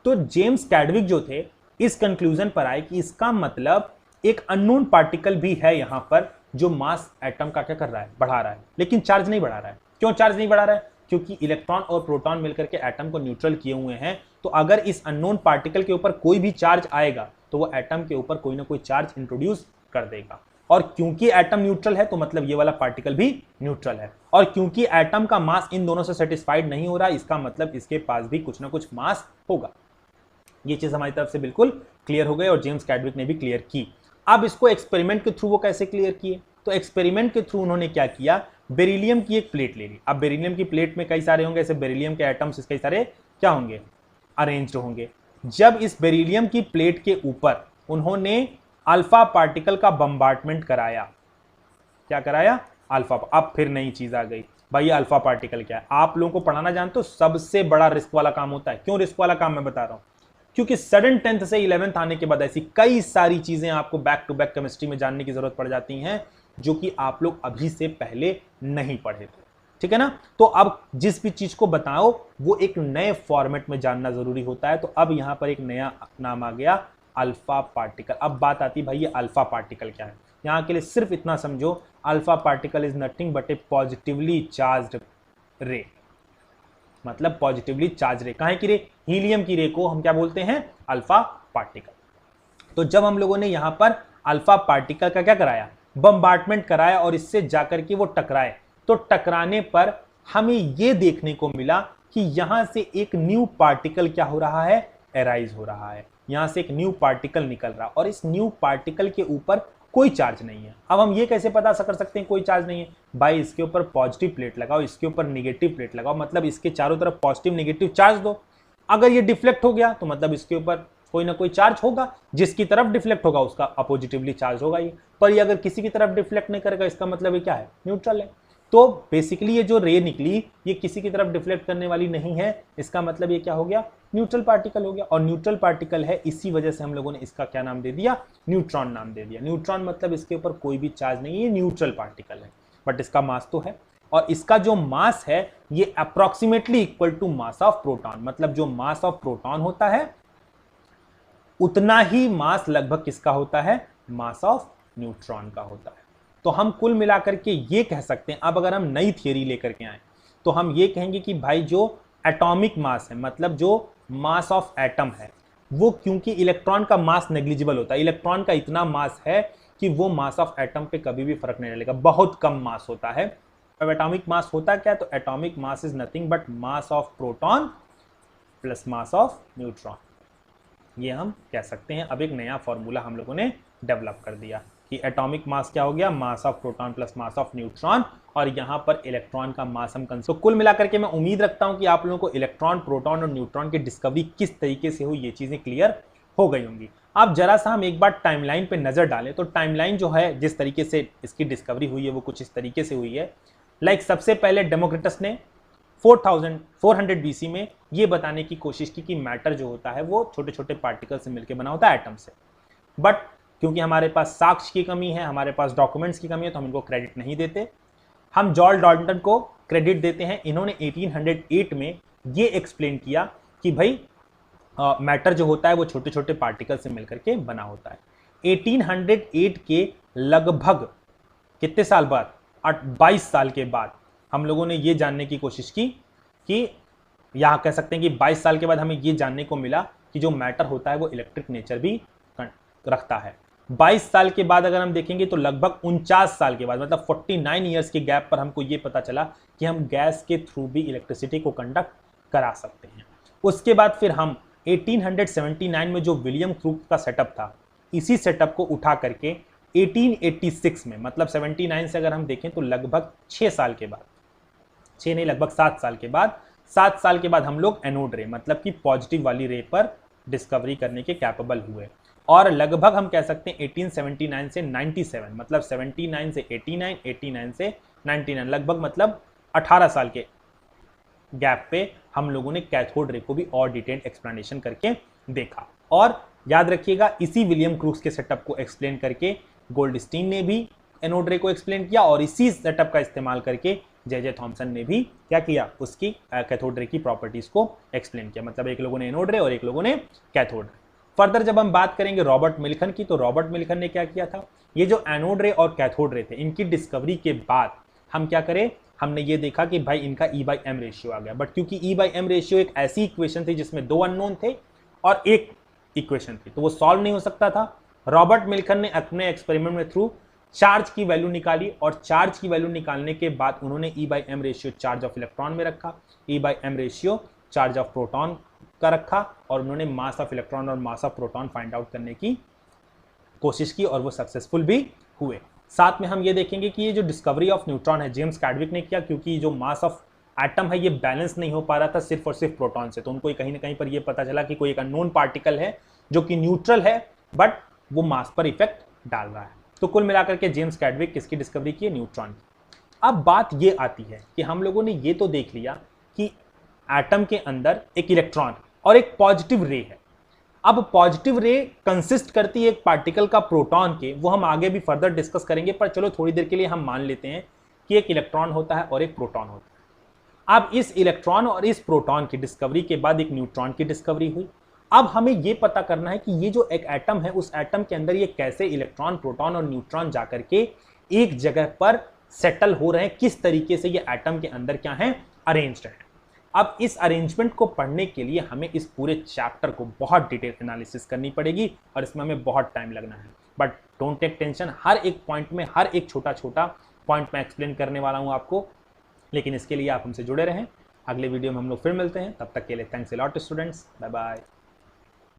तो जेम्स कैडविक जो थे इस कंक्लूजन पर आए कि इसका मतलब एक अननोन पार्टिकल भी है यहां पर जो मास एटम का क्या कर रहा है, बढ़ा रहा है, लेकिन चार्ज नहीं बढ़ा रहा है। क्यों चार्ज नहीं बढ़ा रहा है, क्योंकि इलेक्ट्रॉन और प्रोटॉन मिलकर के एटम को न्यूट्रल किए हुए हैं। तो अगर इस अननोन पार्टिकल के ऊपर कोई भी चार्ज आएगा तो वो एटम के ऊपर कोई ना कोई चार्ज इंट्रोड्यूस कर देगा और क्योंकि एटम न्यूट्रल है तो मतलब ये वाला पार्टिकल भी न्यूट्रल है, और क्योंकि एटम का मास इन दोनों से सेटिस्फाइड नहीं हो रहा, इसका मतलब इसके पास भी कुछ ना कुछ मास होगा। ये चीज हमारी तरफ से बिल्कुल क्लियर हो गई और जेम्स कैडविक ने भी क्लियर की। अब इसको एक्सपेरिमेंट के थ्रू वो कैसे क्लियर किए, तो एक्सपेरिमेंट के थ्रू उन्होंने क्या किया, बेरिलियम की एक प्लेट ले ली। अब बेरिलियम की प्लेट में कई सारे होंगे ऐसे बेरिलियम के एटम्स, कई सारे क्या होंगे, अरेंज्ड होंगे। जब इस बेरिलियम की प्लेट के ऊपर उन्होंने अल्फा पार्टिकल का बम्बार्टमेंट कराया, क्या कराया, अल्फा। अब फिर नई चीज आ गई, भाई अल्फा पार्टिकल क्या है, आप लोगों को पढ़ाना जानते हो सबसे बड़ा रिस्क वाला काम होता है। क्यों रिस्क वाला काम मैं बता रहा हूं, क्योंकि सडन 10th से 11th आने के बाद ऐसी कई सारी चीजें आपको बैक टू बैक केमिस्ट्री में जानने की जरूरत पड़ जाती हैं जो कि आप लोग अभी से पहले नहीं पढ़े थे, ठीक है ना। तो अब जिस भी चीज को बताओ वो एक नए फॉर्मेट में जानना जरूरी होता है। तो अब यहां पर एक नया नाम आ गया, अल्फा पार्टिकल। अब बात आती है भाई ये अल्फा पार्टिकल क्या है, यहां के लिए सिर्फ इतना समझो, alpha particle is nothing but A positively charged रे, मतलब पॉजिटिवली चार्ज रे। कहां की रे, हीलियम की रे को हम क्या बोलते हैं, अल्फा पार्टिकल। तो जब हम लोगों ने यहां पर अल्फा पार्टिकल का क्या कराया, बम्बार्टमेंट कराया, और इससे जाकर के वो टकराए, तो टकराने पर हमें यह देखने को मिला कि यहां से एक न्यू पार्टिकल क्या हो रहा है, एराइज हो रहा है। यहां से एक न्यू पार्टिकल निकल रहा, और इस न्यू पार्टिकल के ऊपर कोई चार्ज नहीं है। अब हम ये कैसे पता कर सकते हैं कोई चार्ज नहीं है, भाई इसके ऊपर पॉजिटिव प्लेट लगाओ, इसके ऊपर नेगेटिव प्लेट लगाओ, मतलब इसके चारों तरफ पॉजिटिव नेगेटिव चार्ज दो। अगर ये डिफ्लेक्ट हो गया तो मतलब इसके ऊपर कोई ना कोई चार्ज होगा, जिसकी तरफ डिफ्लेक्ट होगा उसका अपोजिटिवली चार्ज होगा ये। पर ये अगर किसी की तरफ डिफ्लेक्ट नहीं करेगा, इसका मतलब ये क्या है, न्यूट्रल है। तो बेसिकली ये जो रे निकली ये किसी की तरफ डिफ्लेक्ट करने वाली नहीं है, इसका मतलब ये क्या हो गया, न्यूट्रल पार्टिकल हो गया। और न्यूट्रल पार्टिकल है, इसी वजह से हम लोगों ने इसका क्या नाम दे दिया, न्यूट्रॉन नाम दे दिया। न्यूट्रॉन मतलब इसके ऊपर कोई भी चार्ज नहीं है, न्यूट्रल पार्टिकल है, बट इसका मास तो है। और इसका जो मास है ये approximately equal to mass of proton, मतलब जो मास ऑफ प्रोटॉन होता है उतना ही मास लगभग किसका होता है, मास ऑफ न्यूट्रॉन का होता है। तो हम कुल मिलाकर के ये कह सकते हैं, अब अगर हम नई थियरी लेकर के आए तो हम ये कहेंगे कि भाई जो एटॉमिक मास है, मतलब जो मास ऑफ एटम है, वो क्योंकि इलेक्ट्रॉन का मास नेग्लिजिबल होता है, इलेक्ट्रॉन का इतना मास है कि वो मास ऑफ एटम पे कभी भी फर्क नहीं डालेगा, बहुत कम मास होता है। अब एटॉमिक मास होता क्या है, तो atomic mass is nothing but mass of proton plus mass of neutron, ये हम कह सकते हैं। अब एक नया फॉर्मूला हम लोगों ने डेवलप कर दिया कि एटॉमिक मास क्या हो गया, मास of proton plus mass of neutron, और यहां पर इलेक्ट्रॉन का मास हम तो कुल मिलाकर के मैं उम्मीद रखता हूं कि आप लोगों को इलेक्ट्रॉन, प्रोटॉन और न्यूट्रॉन की डिस्कवरी किस तरीके से हुई ये चीजें क्लियर हो गई होंगी। अब जरा सा हम एक बार टाइमलाइन पे नजर डालें तो टाइमलाइन जो है जिस तरीके से इसकी डिस्कवरी हुई है वो कुछ इस तरीके से हुई है। लाइक सबसे पहले डेमोक्रिटस ने 400 BC में ये बताने की कोशिश की कि मैटर जो होता है वो छोटे छोटे पार्टिकल से मिलकर बना होता है, एटम से। बट क्योंकि हमारे पास साक्ष्य की कमी है, हमारे पास डॉक्यूमेंट्स की कमी है, तो हम इनको क्रेडिट नहीं देते, हम जॉर्ज डाल्टन को क्रेडिट देते हैं। इन्होंने 1808 में ये एक्सप्लेन किया कि भाई मैटर जो होता है वो छोटे छोटे पार्टिकल से मिलकर के बना होता है। 1808 के लगभग कितने साल बाद, 22 साल के बाद हम लोगों ने ये जानने की कोशिश की कि यहां कह सकते हैं कि 22 साल के बाद हमें ये जानने को मिला कि जो मैटर होता है वो इलेक्ट्रिक नेचर भी रखता है। 22 साल के बाद अगर हम देखेंगे तो लगभग 49 साल के बाद, मतलब 49 ईयर्स के गैप पर हमको ये पता चला कि हम गैस के थ्रू भी इलेक्ट्रिसिटी को कंडक्ट करा सकते हैं। उसके बाद फिर हम 1879 में जो विलियम क्रूक का सेटअप था, इसी सेटअप को उठा करके 1886 में, मतलब 79 से अगर हम देखें तो लगभग 6 साल के बाद, 6 नहीं लगभग 7 साल के बाद, 7 साल के बाद हम लोग एनोड रे मतलब कि पॉजिटिव वाली रे पर डिस्कवरी करने के कैपेबल हुए। और लगभग हम कह सकते हैं 1879 से 97, मतलब 79 से 89, 89 से 99, लगभग मतलब 18 साल के गैप पे हम लोगों ने कैथोड रे को भी और डिटेल्ड एक्सप्लेनेशन करके देखा। और याद रखिएगा इसी विलियम क्रूक्स के सेटअप को एक्सप्लेन करके गोल्डस्टीन ने भी एनोड रे को एक्सप्लेन किया, और इसी सेटअप का इस्तेमाल करके जे थॉमसन ने भी क्या किया, उसकी कैथोड रे की प्रॉपर्टीज को एक्सप्लेन किया। मतलब एक लोगों ने एनोड रे और एक लोगों ने कैथोड रे। फर्दर जब हम बात करेंगे रॉबर्ट मिल्खन की, तो रॉबर्ट मिल्खन ने क्या किया था, ये जो एनोड रे और कैथोड रे थे इनकी डिस्कवरी के बाद हम क्या करें, हमने ये देखा कि भाई इनका E/m रेशियो आ गया। बट क्योंकि E/m रेशियो एक ऐसी इक्वेशन थी जिसमें 2 अननोन थे और एक इक्वेशन थी, तो वो सॉल्व नहीं हो सकता था। रॉबर्ट मिल्खन ने अपने एक्सपेरिमेंट में थ्रू चार्ज की वैल्यू निकाली और चार्ज की वैल्यू निकालने के बाद उन्होंने E/m ratio charge of electron में रखा, E/m ratio charge of proton का रखा और उन्होंने मास ऑफ इलेक्ट्रॉन और मास ऑफ प्रोटॉन फाइंड आउट करने की कोशिश की और वो सक्सेसफुल भी हुए। साथ में हम ये देखेंगे कि ये जो डिस्कवरी ऑफ न्यूट्रॉन है जेम्स कैडविक ने किया, क्योंकि जो मास ऑफ एटम है ये बैलेंस नहीं हो पा रहा था सिर्फ और सिर्फ प्रोटॉन से, तो उनको कहीं ना कहीं पर ये पता चला कि कोई एक अननोन पार्टिकल है जो कि न्यूट्रल है बट वो मास पर इफेक्ट डाल रहा है। तो कुल मिलाकर के जेम्स कैडविक किसकी डिस्कवरी की है? न्यूट्रॉन की। अब बात ये आती है कि हम लोगों ने ये तो देख लिया कि एटम के अंदर एक इलेक्ट्रॉन और एक पॉजिटिव रे है। अब पॉजिटिव रे कंसिस्ट करती है एक पार्टिकल का प्रोटॉन के, वो हम आगे भी फर्दर डिस्कस करेंगे, पर चलो थोड़ी देर के लिए हम मान लेते हैं कि एक इलेक्ट्रॉन होता है और एक प्रोटॉन होता है। अब इस इलेक्ट्रॉन और इस प्रोटॉन की डिस्कवरी के बाद एक न्यूट्रॉन की डिस्कवरी हुई। अब हमें यह पता करना है कि ये जो एक एटम है उस एटम के अंदर ये कैसे इलेक्ट्रॉन, प्रोटॉन और न्यूट्रॉन जाकर के एक जगह पर सेटल हो रहे हैं, किस तरीके से ये एटम के अंदर क्या है, अरेंज्ड है। अब इस अरेंजमेंट को पढ़ने के लिए हमें इस पूरे चैप्टर को बहुत डिटेल एनालिसिस करनी पड़ेगी और इसमें हमें बहुत टाइम लगना है। बट डोंट टेक टेंशन, हर एक पॉइंट में हर एक छोटा छोटा पॉइंट मैं एक्सप्लेन करने वाला हूं आपको, लेकिन इसके लिए आप हमसे जुड़े रहें। अगले वीडियो में हम लोग फिर मिलते हैं, तब तक के लिए thanks a lot students, bye bye.